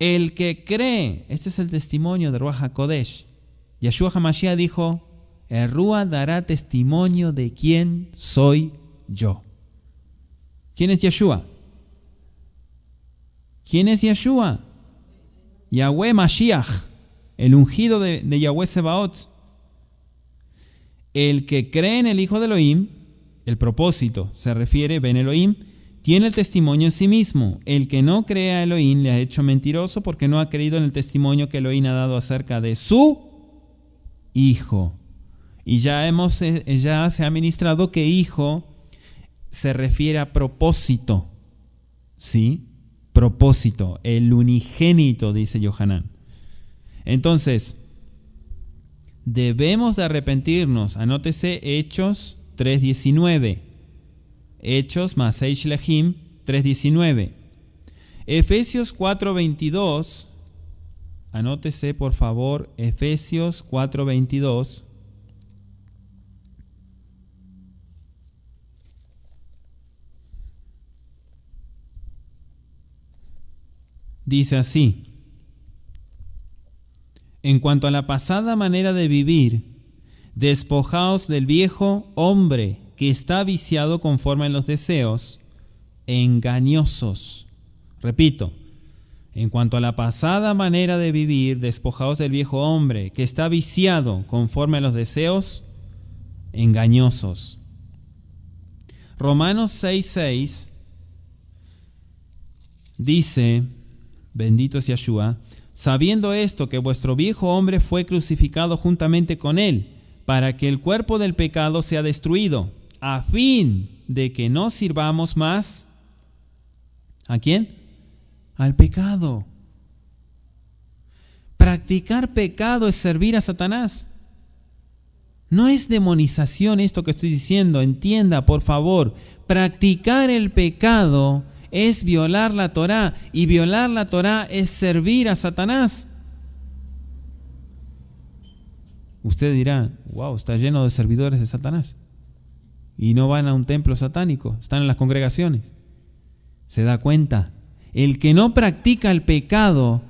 El que cree, este es el testimonio de Ruach HaKodesh. Yeshua HaMashiach dijo: el Ruach dará testimonio de quién soy yo. ¿Quién es Yeshua? ¿Quién es Yeshua? Yahweh Mashiach, el ungido de Yahweh Sebaot. El que cree en el Hijo de Elohim, el propósito se refiere, Ben Elohim, tiene el testimonio en sí mismo. El que no cree a Elohim le ha hecho mentiroso porque no ha creído en el testimonio que Elohim ha dado acerca de su Hijo. Y ya se ha ministrado que Hijo se refiere a propósito. ¿Sí? Propósito. El unigénito, dice Yohanan. Entonces, debemos de arrepentirnos. Anótese Hechos 3:19. Hechos Masei Shlachim 3:19. Efesios 4:22. Anótese por favor Efesios 4:22. Dice así: en cuanto a la pasada manera de vivir, despojaos del viejo hombre que está viciado conforme a los deseos engañosos. Repito, en cuanto a la pasada manera de vivir, despojaos del viejo hombre que está viciado conforme a los deseos engañosos. Romanos 6:6 dice: bendito es Yeshua, sabiendo esto, que vuestro viejo hombre fue crucificado juntamente con él, para que el cuerpo del pecado sea destruido, a fin de que no sirvamos más. ¿A quién? Al pecado. Practicar pecado es servir a Satanás. No es demonización esto que estoy diciendo, entienda por favor. Practicar el pecado es violar la Torá, y violar la Torá es servir a Satanás. Usted dirá: wow, está lleno de servidores de Satanás y no van a un templo satánico, están en las congregaciones. ¿Se da cuenta? El que no practica el pecado,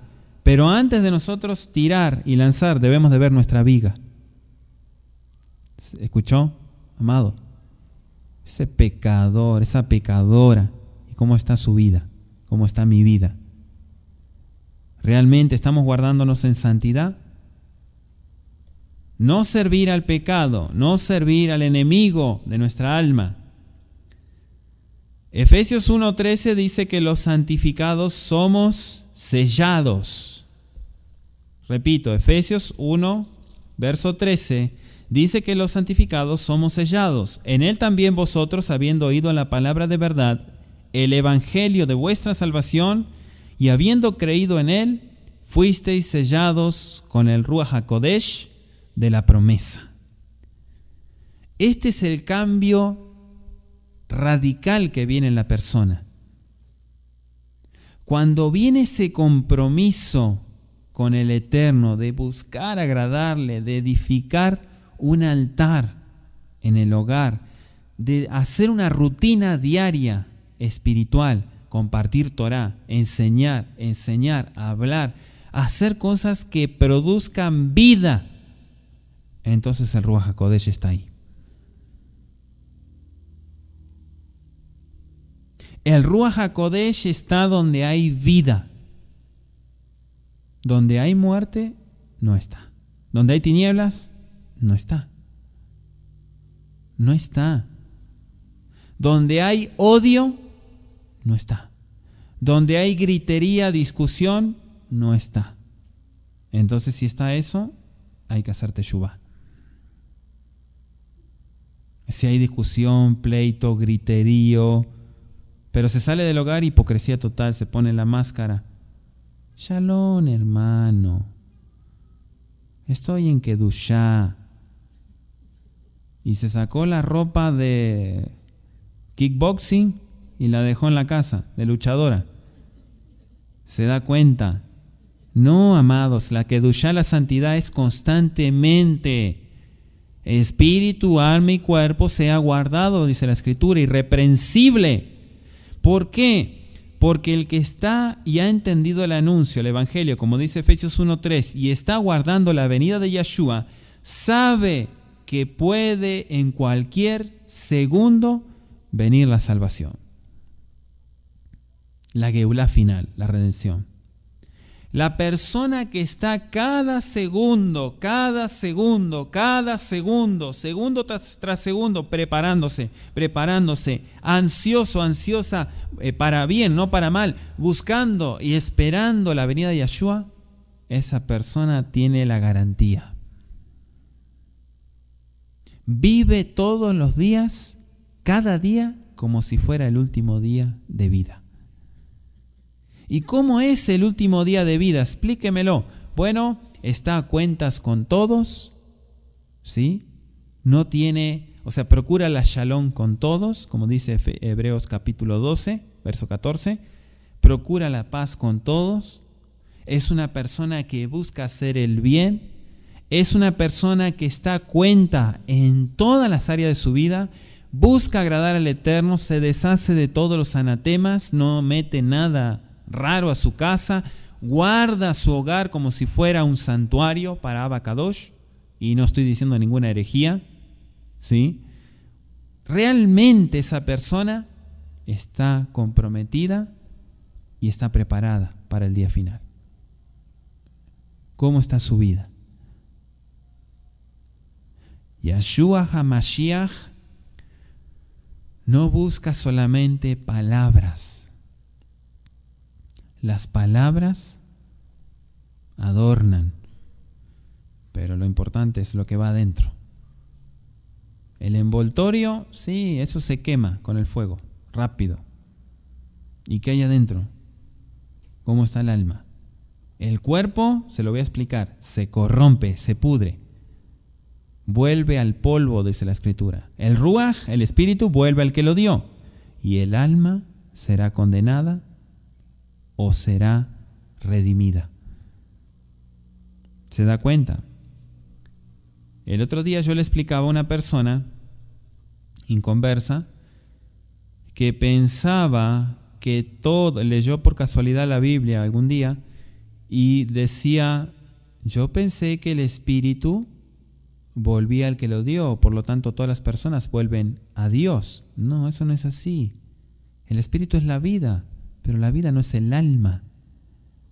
pero antes de nosotros tirar y lanzar, debemos de ver nuestra viga. ¿Escuchó, amado? Ese pecador, esa pecadora, ¿cómo está su vida? ¿Cómo está mi vida? ¿Realmente estamos guardándonos en santidad? No servir al pecado, no servir al enemigo de nuestra alma. Efesios 1:13 dice que los santificados somos sellados. Repito, Efesios 1, verso 13, dice que los santificados somos sellados. En él también vosotros, habiendo oído la palabra de verdad, el evangelio de vuestra salvación, y habiendo creído en él, fuisteis sellados con el Ruach HaKodesh de la promesa. Este es el cambio radical que viene en la persona. Cuando viene ese compromiso con el Eterno de buscar agradarle, de edificar un altar en el hogar, de hacer una rutina diaria espiritual, compartir Torah, enseñar, hablar, hacer cosas que produzcan vida, entonces el Ruach HaKodesh está ahí. El Ruach HaKodesh está donde hay vida. Donde hay muerte, no está. Donde hay tinieblas, no está. No está. Donde hay odio, no está. Donde hay gritería, discusión, no está. Entonces, si está eso, hay que hacer teshuvá. Si hay discusión, pleito, griterío, pero se sale del hogar, hipocresía total, se pone la máscara. Shalom, hermano. Estoy en Kedushá. Y se sacó la ropa de kickboxing y la dejó en la casa, de luchadora. ¿Se da cuenta? No, amados, la Kedushá, la santidad, es constantemente. Espíritu, alma y cuerpo sea guardado, dice la Escritura, irreprensible. ¿Por qué? Porque el que está y ha entendido el anuncio, el Evangelio, como dice Efesios 1:3, y está guardando la venida de Yeshua, sabe que puede en cualquier segundo venir la salvación. La Geulá final, la redención. La persona que está cada segundo, segundo tras segundo, preparándose, ansiosa para bien, no para mal, buscando y esperando la venida de Yeshua, esa persona tiene la garantía. Vive todos los días, cada día, como si fuera el último día de vida. ¿Y cómo es el último día de vida? Explíquemelo. Bueno, está a cuentas con todos, ¿sí? No tiene, procura la shalom con todos, como dice Hebreos capítulo 12, verso 14. Procura la paz con todos. Es una persona que busca hacer el bien. Es una persona que está a cuenta en todas las áreas de su vida. Busca agradar al Eterno, se deshace de todos los anatemas, no mete nada raro a su casa, guarda su hogar como si fuera un santuario para Abba Kadosh, y no estoy diciendo ninguna herejía, ¿sí? Realmente esa persona está comprometida y está preparada para el día final. ¿Cómo está su vida? Yeshua HaMashiach no busca solamente palabras. Las palabras adornan, pero lo importante es lo que va adentro. El envoltorio, sí, eso se quema con el fuego, rápido. ¿Y qué hay adentro? ¿Cómo está el alma? El cuerpo, se lo voy a explicar, se corrompe, se pudre. Vuelve al polvo, dice la Escritura. El Ruach, el Espíritu, vuelve al que lo dio. Y el alma será condenada o será redimida. ¿Se da cuenta? El otro día yo le explicaba a una persona inconversa que pensaba que todo, leyó por casualidad la Biblia algún día y decía, yo pensé que el Espíritu volvía al que lo dio, por lo tanto todas las personas vuelven a Dios. No, eso no es así. El Espíritu es la vida, pero la vida no es el alma.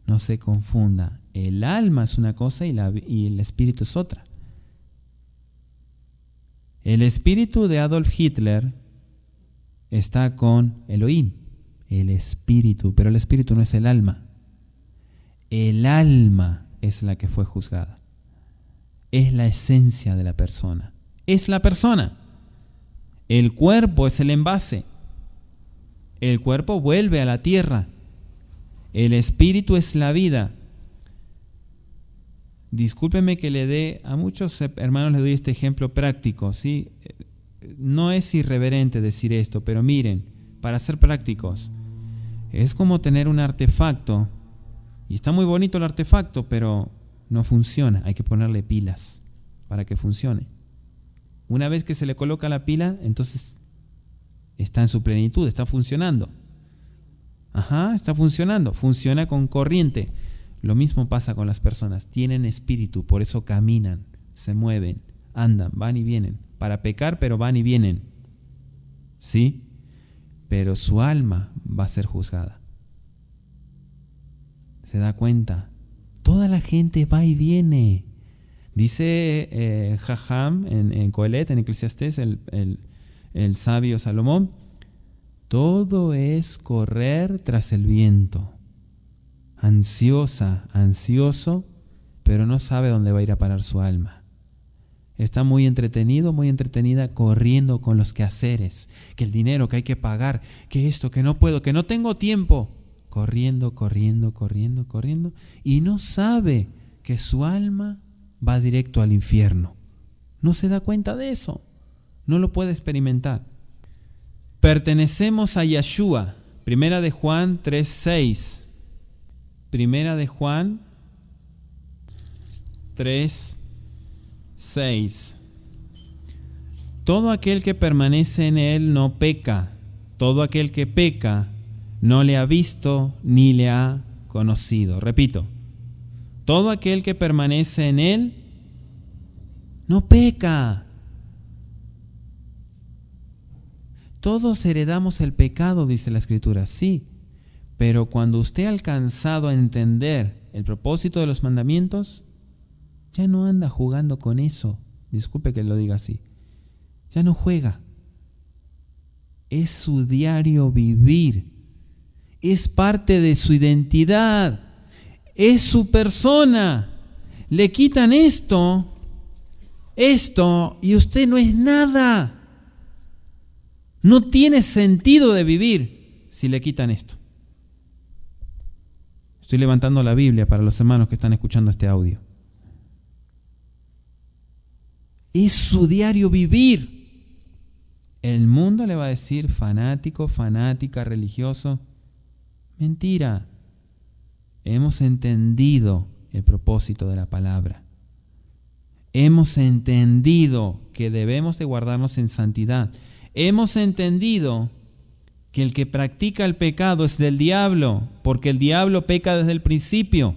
No se confunda. El alma es una cosa y el espíritu es otra. El espíritu de Adolf Hitler está con Elohim, el espíritu, pero el espíritu no es el alma. El alma es la que fue juzgada. Es la esencia de la persona. Es la persona. El cuerpo es el envase. El cuerpo vuelve a la tierra. El espíritu es la vida. Discúlpeme que le dé, a muchos hermanos les doy este ejemplo práctico, ¿sí? No es irreverente decir esto, pero miren, para ser prácticos, es como tener un artefacto, y está muy bonito el artefacto, pero no funciona, hay que ponerle pilas para que funcione. Una vez que se le coloca la pila, entonces está en su plenitud, está funcionando. Está funcionando, funciona con corriente. Lo mismo pasa con las personas, tienen espíritu, por eso caminan, se mueven, andan, van y vienen. Para pecar, pero van y vienen. ¿Sí? Pero su alma va a ser juzgada. ¿Se da cuenta? Toda la gente va y viene. Dice Jajam en Coelet, en Eclesiastés, el sabio Salomón, todo es correr tras el viento. Ansioso, pero no sabe dónde va a ir a parar su alma. Está muy entretenido, muy entretenida, corriendo con los quehaceres, que el dinero que hay que pagar, que esto, que no puedo, que no tengo tiempo. Corriendo, y no sabe que su alma va directo al infierno. No se da cuenta de eso, no lo puede experimentar. Pertenecemos a Yeshua. Primera de Juan 3:6. Primera de Juan 3:6. Todo aquel que permanece en él no peca. Todo aquel que peca no le ha visto ni le ha conocido. Repito, todo aquel que permanece en él no peca. Todos heredamos el pecado, dice la Escritura, sí. Pero cuando usted ha alcanzado a entender el propósito de los mandamientos, ya no anda jugando con eso. Disculpe que lo diga así. Ya no juega. Es su diario vivir. Es parte de su identidad. Es su persona. Le quitan esto, y usted no es nada. No tiene sentido de vivir si le quitan esto. Estoy levantando la Biblia para los hermanos que están escuchando este audio. Es su diario vivir. El mundo le va a decir fanático, fanática, religioso. Mentira. Hemos entendido el propósito de la palabra. Hemos entendido que debemos de guardarnos en santidad. Hemos entendido que el que practica el pecado es del diablo, porque el diablo peca desde el principio.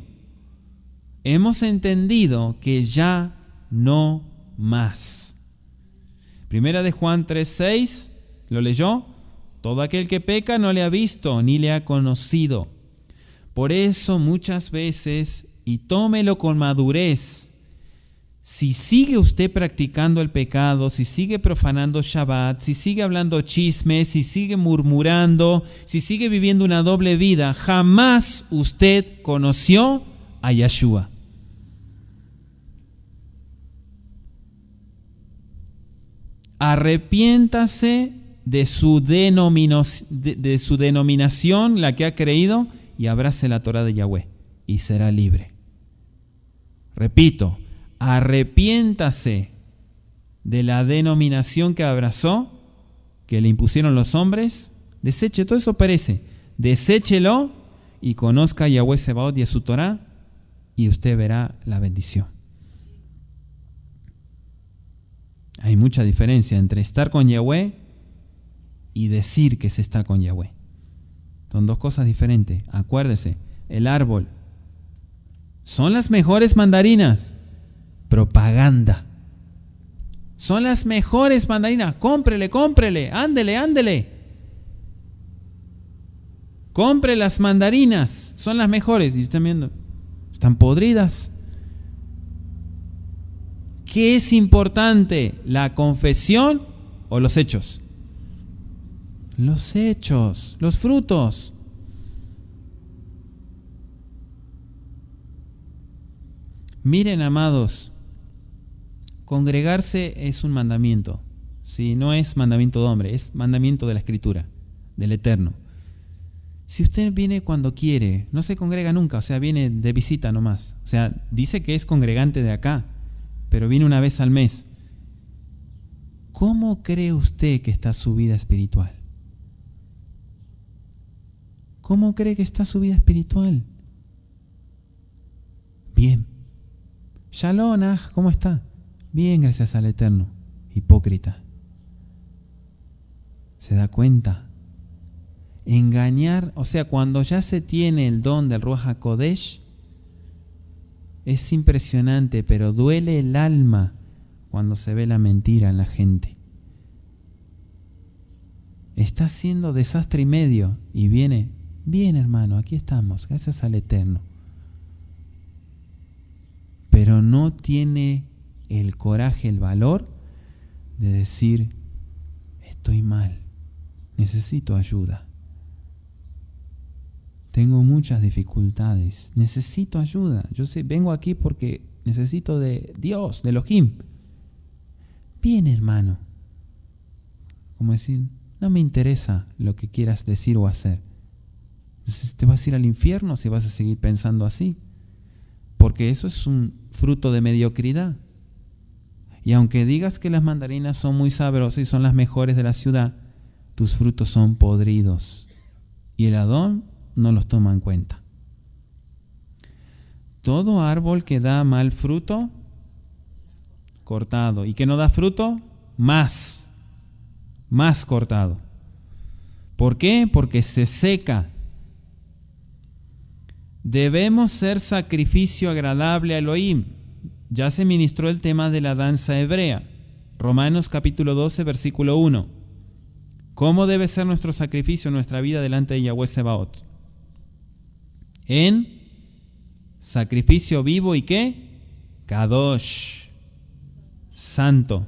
Hemos entendido que ya no más. Primera de Juan 3:6, ¿lo leyó? Todo aquel que peca no le ha visto ni le ha conocido. Por eso muchas veces, y tómelo con madurez, si sigue usted practicando el pecado, si sigue profanando Shabbat, si sigue hablando chismes, si sigue murmurando, si sigue viviendo una doble vida, jamás usted conoció a Yeshua. Arrepiéntase de su denominación, la que ha creído, y abrace la Torah de Yahweh, y será libre. Repito, arrepiéntase de la denominación que abrazó, que le impusieron los hombres, deseche, todo eso perece, deséchelo y conozca a Yahweh Sebaot y a su Torah, y usted verá la bendición. Hay mucha diferencia entre estar con Yahweh y decir que se está con Yahweh. Son dos cosas diferentes. Acuérdese, el árbol. Son las mejores mandarinas. Propaganda. Son las mejores mandarinas. Cómprele, ándele. Compre las mandarinas, son las mejores. Y están viendo, están podridas. ¿Qué es importante? ¿La confesión o los hechos? Los hechos, los frutos. Miren, amados, congregarse es un mandamiento. Sí, no es mandamiento de hombre, es mandamiento de la Escritura, del Eterno. Si usted viene cuando quiere, no se congrega nunca, o sea, viene de visita nomás. O sea, dice que es congregante de acá, pero viene una vez al mes. ¿Cómo cree usted que está su vida espiritual? ¿Cómo cree que está su vida espiritual? Bien. Shalom, ¿cómo está? Bien, gracias al Eterno. Hipócrita. ¿Se da cuenta? Engañar, o sea, cuando ya se tiene el don del Ruach HaKodesh, es impresionante, pero duele el alma cuando se ve la mentira en la gente. Está haciendo desastre y medio y viene, bien hermano, aquí estamos, gracias al Eterno. Pero no tiene el coraje, el valor de decir, estoy mal, necesito ayuda. Tengo muchas dificultades, necesito ayuda. Yo sé, vengo aquí porque necesito de Dios, de Elohim. Bien, hermano. Como decir, no me interesa lo que quieras decir o hacer. Entonces, ¿te vas a ir al infierno si vas a seguir pensando así? Porque eso es un fruto de mediocridad. Y aunque digas que las mandarinas son muy sabrosas y son las mejores de la ciudad, tus frutos son podridos. Y el Adón no los toma en cuenta. Todo árbol que da mal fruto, cortado. Y que no da fruto, más cortado. ¿Por qué? Porque se seca. Debemos ser sacrificio agradable a Elohim. Ya se ministró el tema de la danza hebrea. Romanos capítulo 12, versículo 1. ¿Cómo debe ser nuestro sacrificio, nuestra vida delante de Yahweh Sebaot? En sacrificio vivo y ¿qué? Kadosh, santo.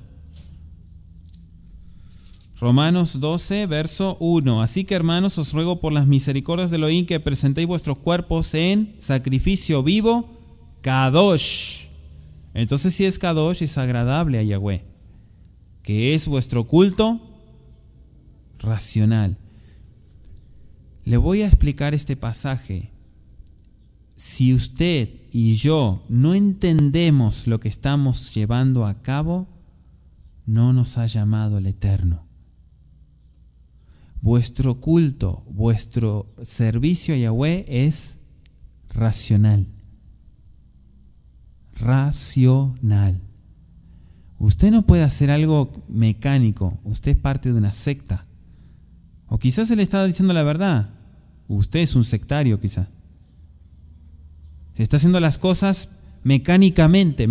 Romanos 12, verso 1. Así que, hermanos, os ruego por las misericordias de Elohim que presentéis vuestros cuerpos en sacrificio vivo, Kadosh. Entonces, si es Kadosh, es agradable a Yahweh, que es vuestro culto racional. Le voy a explicar este pasaje. Si usted y yo no entendemos lo que estamos llevando a cabo, no nos ha llamado el Eterno. Vuestro culto, vuestro servicio a Yahweh es racional. Racional. Usted no puede hacer algo mecánico. Usted es parte de una secta. O quizás se le está diciendo la verdad. Usted es un sectario, quizás. Se está haciendo las cosas mecánicamente.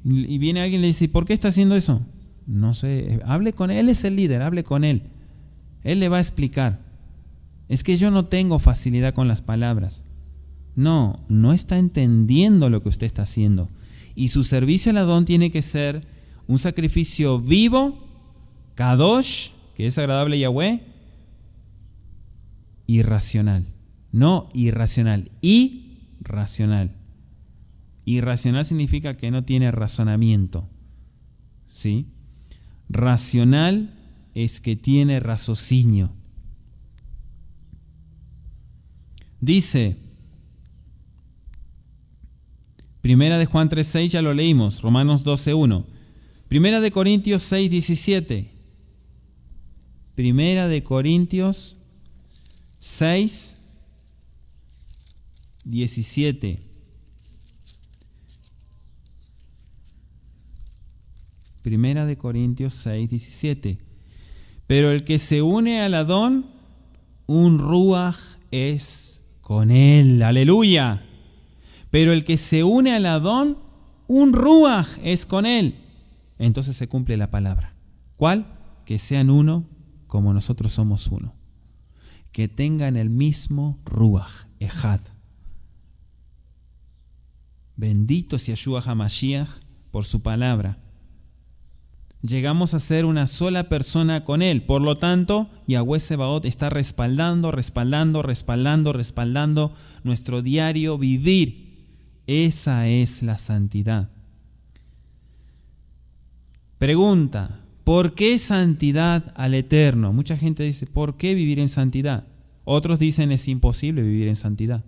Y viene alguien y le dice, ¿por qué está haciendo eso? No sé, hable con él, él es el líder, hable con él. Él le va a explicar. Es que yo no tengo facilidad con las palabras. No está entendiendo lo que usted está haciendo. Y su servicio al Adón tiene que ser un sacrificio vivo, Kadosh, que es agradable a Yahweh, y racional. No irracional, irracional. Irracional significa que no tiene razonamiento. ¿Sí? Racional es que tiene raciocinio. Dice, Primera de Juan 3:6, ya lo leímos, Romanos 12:1. Primera de Corintios 6:17. Primera de Corintios 6:17. Primera de Corintios 6:17. Pero el que se une al Adón, un ruaj es con él. Aleluya. Pero el que se une al Adón, un ruaj es con él. Entonces se cumple la palabra. ¿Cuál? Que sean uno como nosotros somos uno. que tengan el mismo Ruach, Ejad. Bendito sea Yeshua HaMashiach por su palabra. Llegamos a ser una sola persona con Él. Por lo tanto, Yahweh Sebaot está respaldando nuestro diario vivir. Esa es la santidad. Pregunta, ¿por qué santidad al Eterno? Mucha gente dice, ¿por qué vivir en santidad? Otros dicen, es imposible vivir en santidad.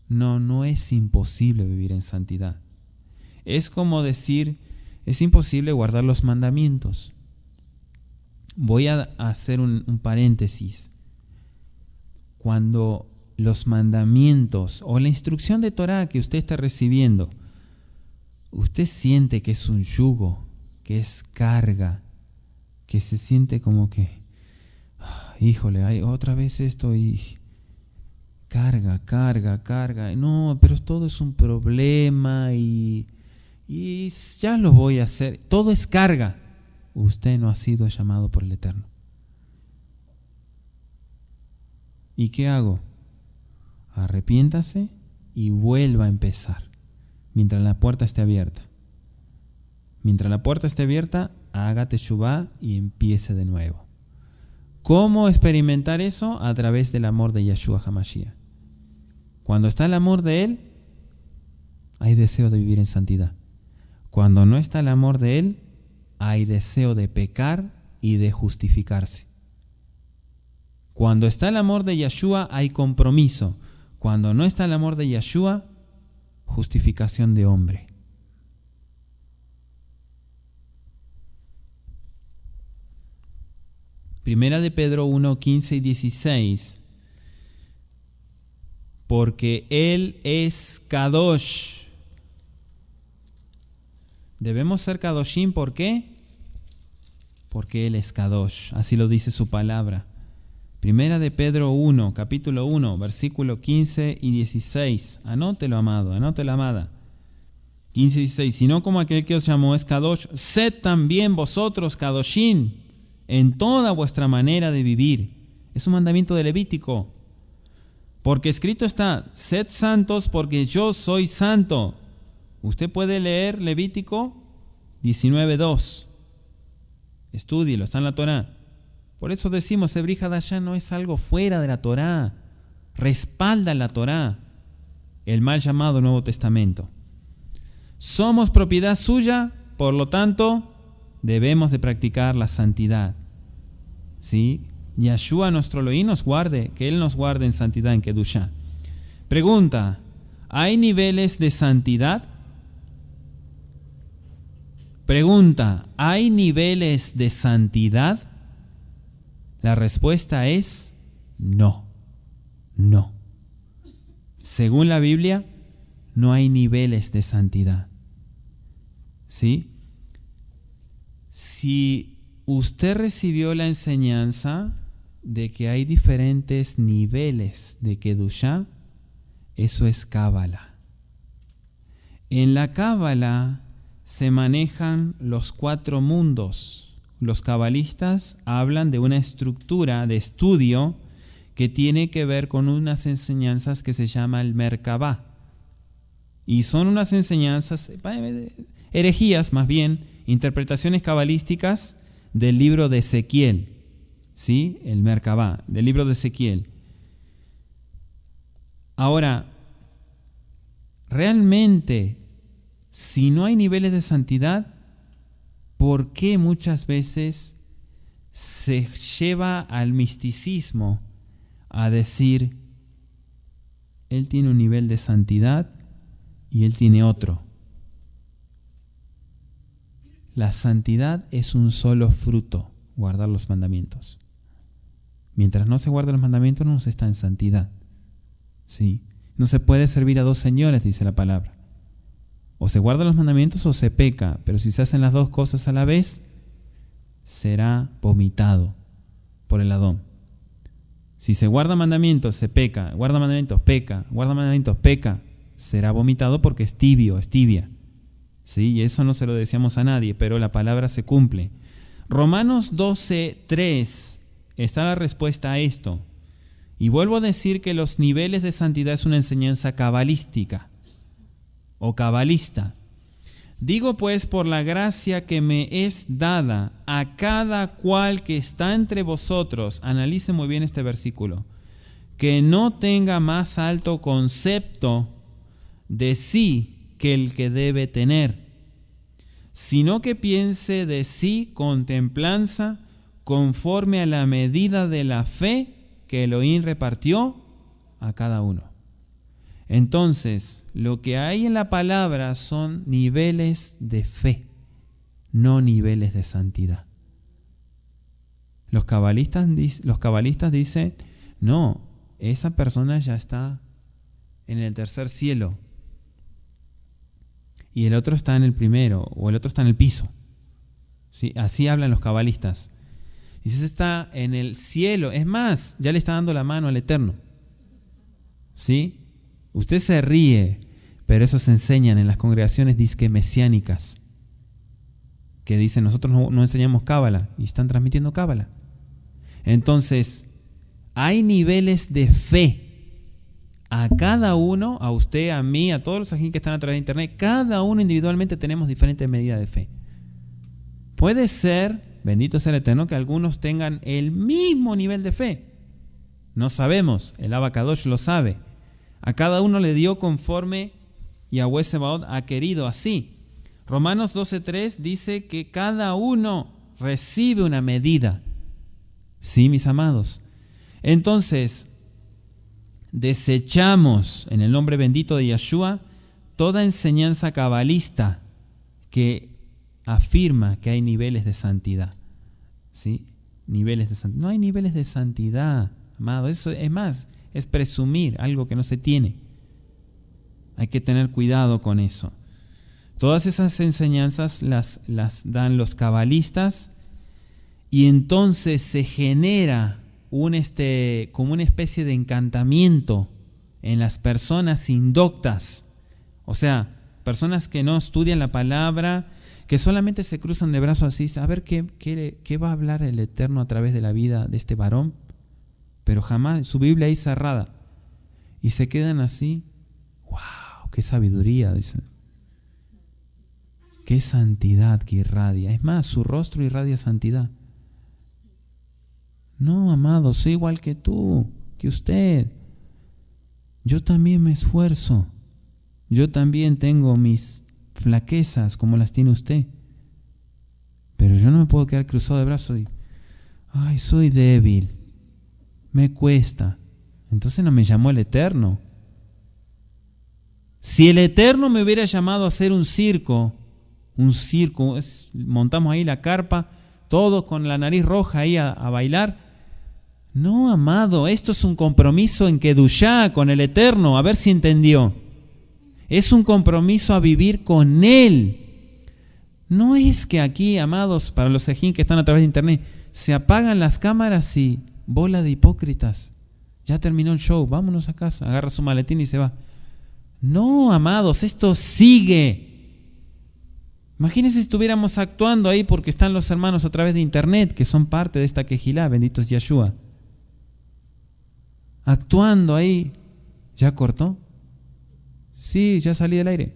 No es imposible vivir en santidad. Es como decir, es imposible guardar los mandamientos. Voy a hacer un paréntesis. Cuando los mandamientos o la instrucción de Torah que usted está recibiendo, usted siente que es un yugo, que es carga, que se siente como que, híjole, hay otra vez esto y carga. No, pero todo es un problema y ya lo voy a hacer. Todo es carga. Usted no ha sido llamado por el Eterno. ¿Y qué hago? Arrepiéntase y vuelva a empezar. Mientras la puerta esté abierta. Mientras la puerta esté abierta, haga teshuvá y empiece de nuevo. ¿Cómo experimentar eso? A través del amor de Yeshua HaMashiach. Cuando está el amor de Él, hay deseo de vivir en santidad. Cuando no está el amor de Él, hay deseo de pecar y de justificarse. Cuando está el amor de Yeshua, hay compromiso. Cuando no está el amor de Yeshua, justificación de hombre. Primera de Pedro 1, 15 y 16. Porque Él es Kadosh. Debemos ser Kadoshim, ¿por qué? Porque Él es Kadosh, así lo dice su palabra. Primera de Pedro 1, capítulo 1, versículo 15 y 16. Anótelo, amado, anótelo, amada. 15 y 16. Sino como aquel que os llamó es Kadosh, sed también vosotros Kadoshim en toda vuestra manera de vivir. Es un mandamiento de Levítico. Porque escrito está, sed santos porque yo soy santo. Usted puede leer Levítico 19:2. Estúdielo, está en la Torá. Por eso decimos, Hebrí Hadashá no es algo fuera de la Torá. Respalda la Torá, el mal llamado Nuevo Testamento. Somos propiedad suya, por lo tanto, debemos de practicar la santidad. ¿Sí? Yeshua, nuestro Elohim, nos guarde, que Él nos guarde en santidad, en Kedushá. Pregunta, ¿hay niveles de santidad? Pregunta, ¿hay niveles de santidad? La respuesta es no. No. Según la Biblia, no hay niveles de santidad. ¿Sí? Si usted recibió la enseñanza de que hay diferentes niveles de Kedushá, eso es Cábala. En la Cábala se manejan los 4 mundos. Los cabalistas hablan de una estructura de estudio que tiene que ver con unas enseñanzas que se llama el Merkabá. Y son unas enseñanzas, herejías más bien, interpretaciones cabalísticas del libro de Ezequiel. ¿Sí? El Merkabá, del libro de Ezequiel. Ahora, realmente, si no hay niveles de santidad, ¿por qué muchas veces se lleva al misticismo a decir, él tiene un nivel de santidad y él tiene otro? La santidad es un solo fruto, guardar los mandamientos. Mientras no se guarden los mandamientos, no se está en santidad. ¿Sí? No se puede servir a 2 señores, dice la palabra. O se guardan los mandamientos o se peca, pero si se hacen las 2 cosas a la vez, será vomitado por el Adón. Si se guarda mandamientos, se peca, guarda mandamientos, peca, guarda mandamientos, peca, será vomitado porque es tibio, es tibia. ¿Sí? Y eso no se lo decíamos a nadie, pero la palabra se cumple. Romanos 12:3 está la respuesta a esto. Y vuelvo a decir que los niveles de santidad es una enseñanza cabalística o cabalista. Digo pues, por la gracia que me es dada a cada cual que está entre vosotros, analice muy bien este versículo, que no tenga más alto concepto de sí que el que debe tener, sino que piense de sí con templanza, conforme a la medida de la fe que Elohim repartió a cada uno. Entonces, lo que hay en la palabra son niveles de fe, no niveles de santidad. Los cabalistas dicen, no, esa persona ya está en el tercer cielo y el otro está en el primero, o el otro está en el piso. ¿Sí? Así hablan los cabalistas. Y si está en el cielo, es más, ya le está dando la mano al Eterno. ¿Sí? Usted se ríe, pero eso se enseñan en las congregaciones disque mesiánicas, que dicen, nosotros no enseñamos cábala, y están transmitiendo cábala. Entonces, hay niveles de fe. A cada uno, a usted, a mí, a todos los ajín que están a través de internet, cada uno individualmente tenemos diferentes medidas de fe. Puede ser, bendito sea el Eterno, que algunos tengan el mismo nivel de fe. No sabemos, el Abacadosh lo sabe. A cada uno le dio conforme Yahweh Sebaot ha querido así. Romanos 12:3 dice que cada uno recibe una medida. Sí, mis amados. Entonces, desechamos en el nombre bendito de Yahshua toda enseñanza cabalista que afirma que hay niveles de santidad. ¿Sí? Niveles de santidad. No hay niveles de santidad, amado. Eso es más, es presumir algo que no se tiene. Hay que tener cuidado con eso. Todas esas enseñanzas las dan los cabalistas y entonces se genera como una especie de encantamiento en las personas indoctas. O sea, personas que no estudian la palabra, que solamente se cruzan de brazos así, a ver qué va a hablar el Eterno a través de la vida de este varón, pero jamás, su Biblia ahí cerrada, y se quedan así. ¡Wow! ¡Qué sabiduría! Dicen. ¡Qué santidad que irradia! Es más, su rostro irradia santidad. No, amado, soy igual que tú, que usted. Yo también me esfuerzo. Yo también tengo mis flaquezas como las tiene usted. Pero yo no me puedo quedar cruzado de brazos y, ay, soy débil, me cuesta. Entonces no me llamó el Eterno. Si el Eterno me hubiera llamado a hacer un circo, montamos ahí la carpa, todos con la nariz roja ahí a bailar. No, amado, esto es un compromiso en Kedushá con el Eterno, a ver si entendió. Es un compromiso a vivir con Él. No es que aquí, amados, para los ejín que están a través de internet, se apagan las cámaras y bola de hipócritas. Ya terminó el show, vámonos a casa, agarra su maletín y se va. No, amados, esto sigue. Imagínense si estuviéramos actuando ahí porque están los hermanos a través de internet, que son parte de esta quejilá, benditos Yahshua. Actuando ahí, ¿ya cortó? Sí, ya salí del aire.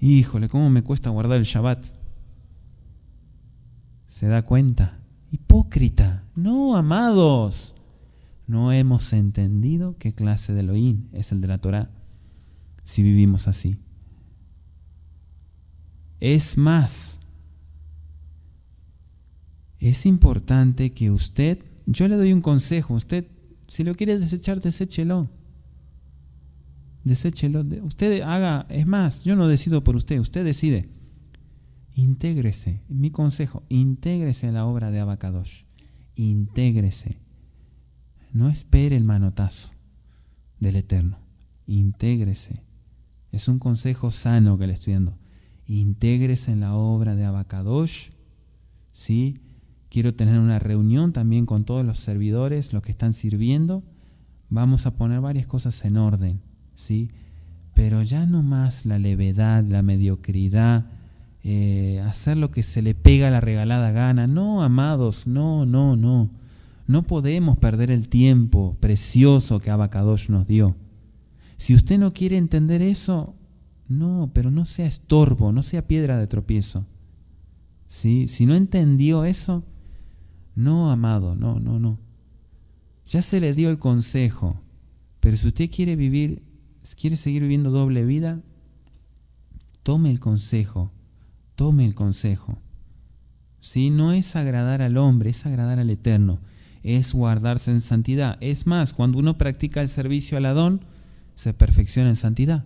Híjole, cómo me cuesta guardar el Shabbat. ¿Se da cuenta? Hipócrita. No, amados. No hemos entendido qué clase de Elohim es el de la Torá si vivimos así. Es más, es importante que usted, yo le doy un consejo, usted, si lo quiere desechar, deséchelo. Deséchelo. Usted haga, es más, yo no decido por usted, usted decide. Intégrese. Mi consejo, intégrese a la obra de Abacadosh. Intégrese. No espere el manotazo del Eterno. Intégrese. Es un consejo sano que le estoy dando. Intégrese en la obra de Abacadosh. ¿Sí? Quiero tener una reunión también con todos los servidores, los que están sirviendo. Vamos a poner varias cosas en orden, ¿sí? Pero ya no más la levedad, la mediocridad, hacer lo que se le pega a la regalada gana. No, amados, no. No podemos perder el tiempo precioso que Abba Kadosh nos dio. Si usted no quiere entender eso, no, pero no sea estorbo, no sea piedra de tropiezo. ¿Sí? Si no entendió eso, no, amado, no. Ya se le dio el consejo, pero si usted quiere seguir viviendo doble vida, tome el consejo. ¿Sí? No es agradar al hombre, es agradar al Eterno, es guardarse en santidad. Es más, cuando uno practica el servicio al Adón, se perfecciona en santidad.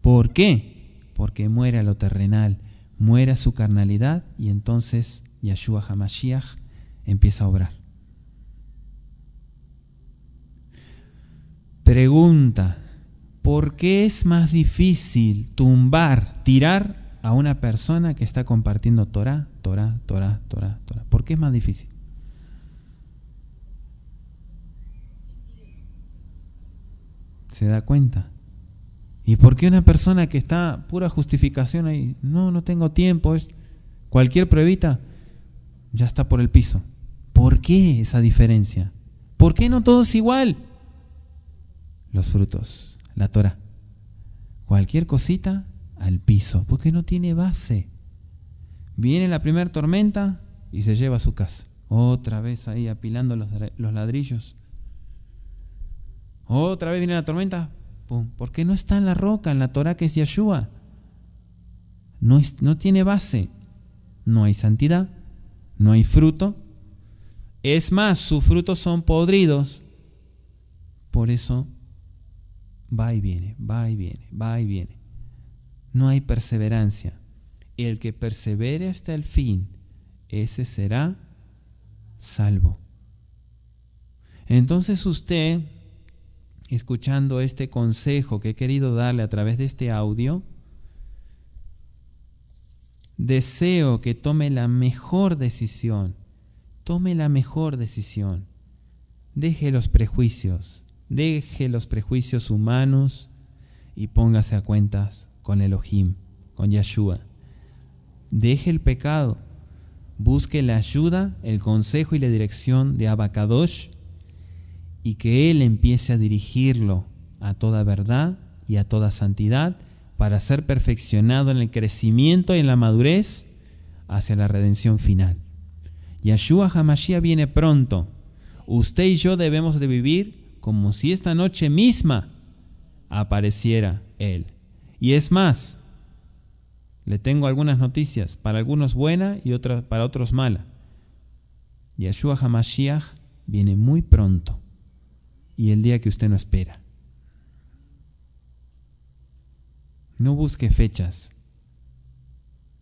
¿Por qué? Porque muere a lo terrenal, muere a su carnalidad y entonces Yeshua HaMashiach empieza a obrar. Pregunta: ¿por qué es más difícil tirar a una persona que está compartiendo Torah? ¿Por qué es más difícil? ¿Se da cuenta? ¿Y por qué una persona que está pura justificación ahí? No tengo tiempo, es cualquier pruebita, ya está por el piso. ¿Por qué esa diferencia? ¿Por qué no todo es igual? Los frutos, la Torah. Cualquier cosita al piso, porque no tiene base. Viene la primera tormenta y se lleva a su casa. Otra vez ahí apilando los ladrillos. Otra vez viene la tormenta. ¡Pum! Porque no está en la roca, en la Torah que es Yeshua. No tiene base. No hay santidad, no hay fruto. Es más, sus frutos son podridos. Por eso va y viene. No hay perseverancia. El que persevere hasta el fin, ese será salvo. Entonces usted, escuchando este consejo que he querido darle a través de este audio, deseo que tome la mejor decisión. Deje los prejuicios humanos y póngase a cuentas con Elohim, con Yeshua. Deje el pecado, busque la ayuda, el consejo y la dirección de Abba Kadosh, y que Él empiece a dirigirlo a toda verdad y a toda santidad para ser perfeccionado en el crecimiento y en la madurez hacia la redención final. Yeshua HaMashiach viene pronto. Usted y yo debemos de vivir como si esta noche misma apareciera Él. Y es más, le tengo algunas noticias, para algunos buena y para otros mala. Yeshua HaMashiach viene muy pronto y el día que usted no espera. No busque fechas,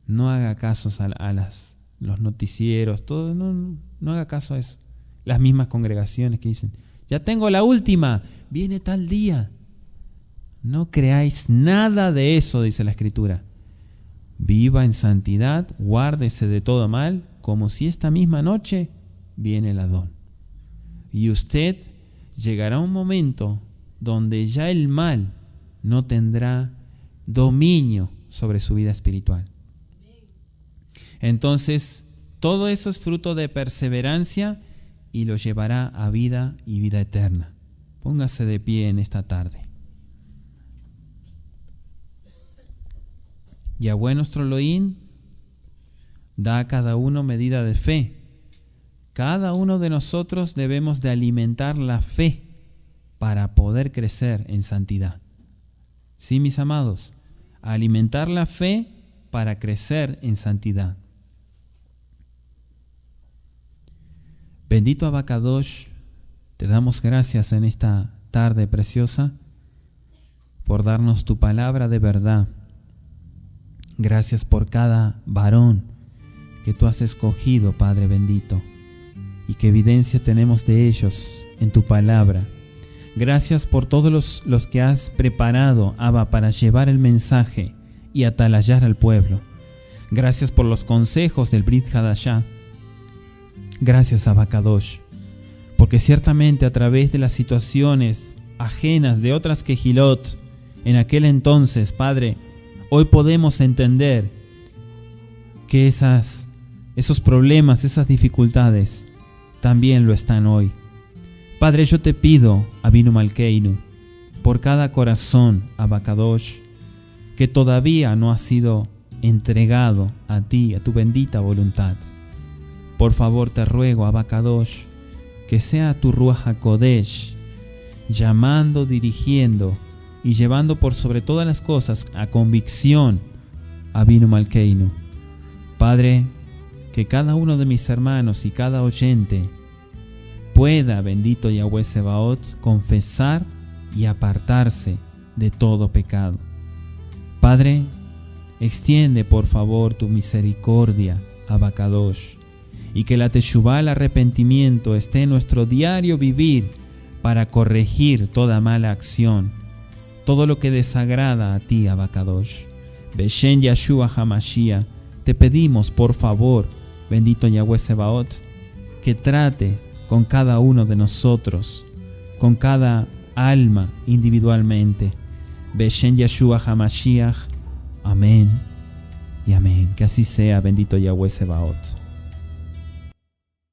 no haga caso a los noticieros, todo, no haga caso a eso. Las mismas congregaciones que dicen, ya tengo la última, viene tal día. No creáis nada de eso, dice la Escritura. Viva en santidad, guárdese de todo mal, como si esta misma noche viene el Adón. Y usted llegará a un momento donde ya el mal no tendrá dominio sobre su vida espiritual. Entonces, todo eso es fruto de perseverancia y lo llevará a vida y vida eterna. Póngase de pie en esta tarde. Yahweh nuestro Elohim da a cada uno medida de fe. Cada uno de nosotros debemos de alimentar la fe para poder crecer en santidad. Sí, mis amados, alimentar la fe para crecer en santidad. Bendito Abba Kadosh, te damos gracias en esta tarde preciosa por darnos tu palabra de verdad. Gracias por cada varón que tú has escogido, Padre bendito, y qué evidencia tenemos de ellos en tu palabra. Gracias por todos los que has preparado, Abba, para llevar el mensaje y atalayar al pueblo. Gracias por los consejos del Brit Hadashah. Gracias, Abba Kadosh, porque ciertamente a través de las situaciones ajenas de otras Kehilot en aquel entonces, Padre, hoy podemos entender que esos problemas, esas dificultades también lo están hoy. Padre, yo te pido, Avinu Malkeinu, por cada corazón, Abacadosh, que todavía no ha sido entregado a ti, a tu bendita voluntad. Por favor te ruego, Abacadosh, que sea tu Ruach HaKodesh, llamando, dirigiendo y llevando por sobre todas las cosas a convicción, Avinu Malkeinu. Padre, que cada uno de mis hermanos y cada oyente pueda, bendito Yahweh Sebaot, confesar y apartarse de todo pecado. Padre, extiende por favor tu misericordia, Abacadosh, y que la teshuvá, el arrepentimiento, esté en nuestro diario vivir para corregir toda mala acción, todo lo que desagrada a ti, Abacadosh. Beshen Yeshua HaMashiach, te pedimos por favor, bendito Yahweh Sebaot, que trate con cada uno de nosotros, con cada alma individualmente. Beshen Yeshua HaMashiach. Amén y amén. Que así sea, bendito Yahweh Sebaot.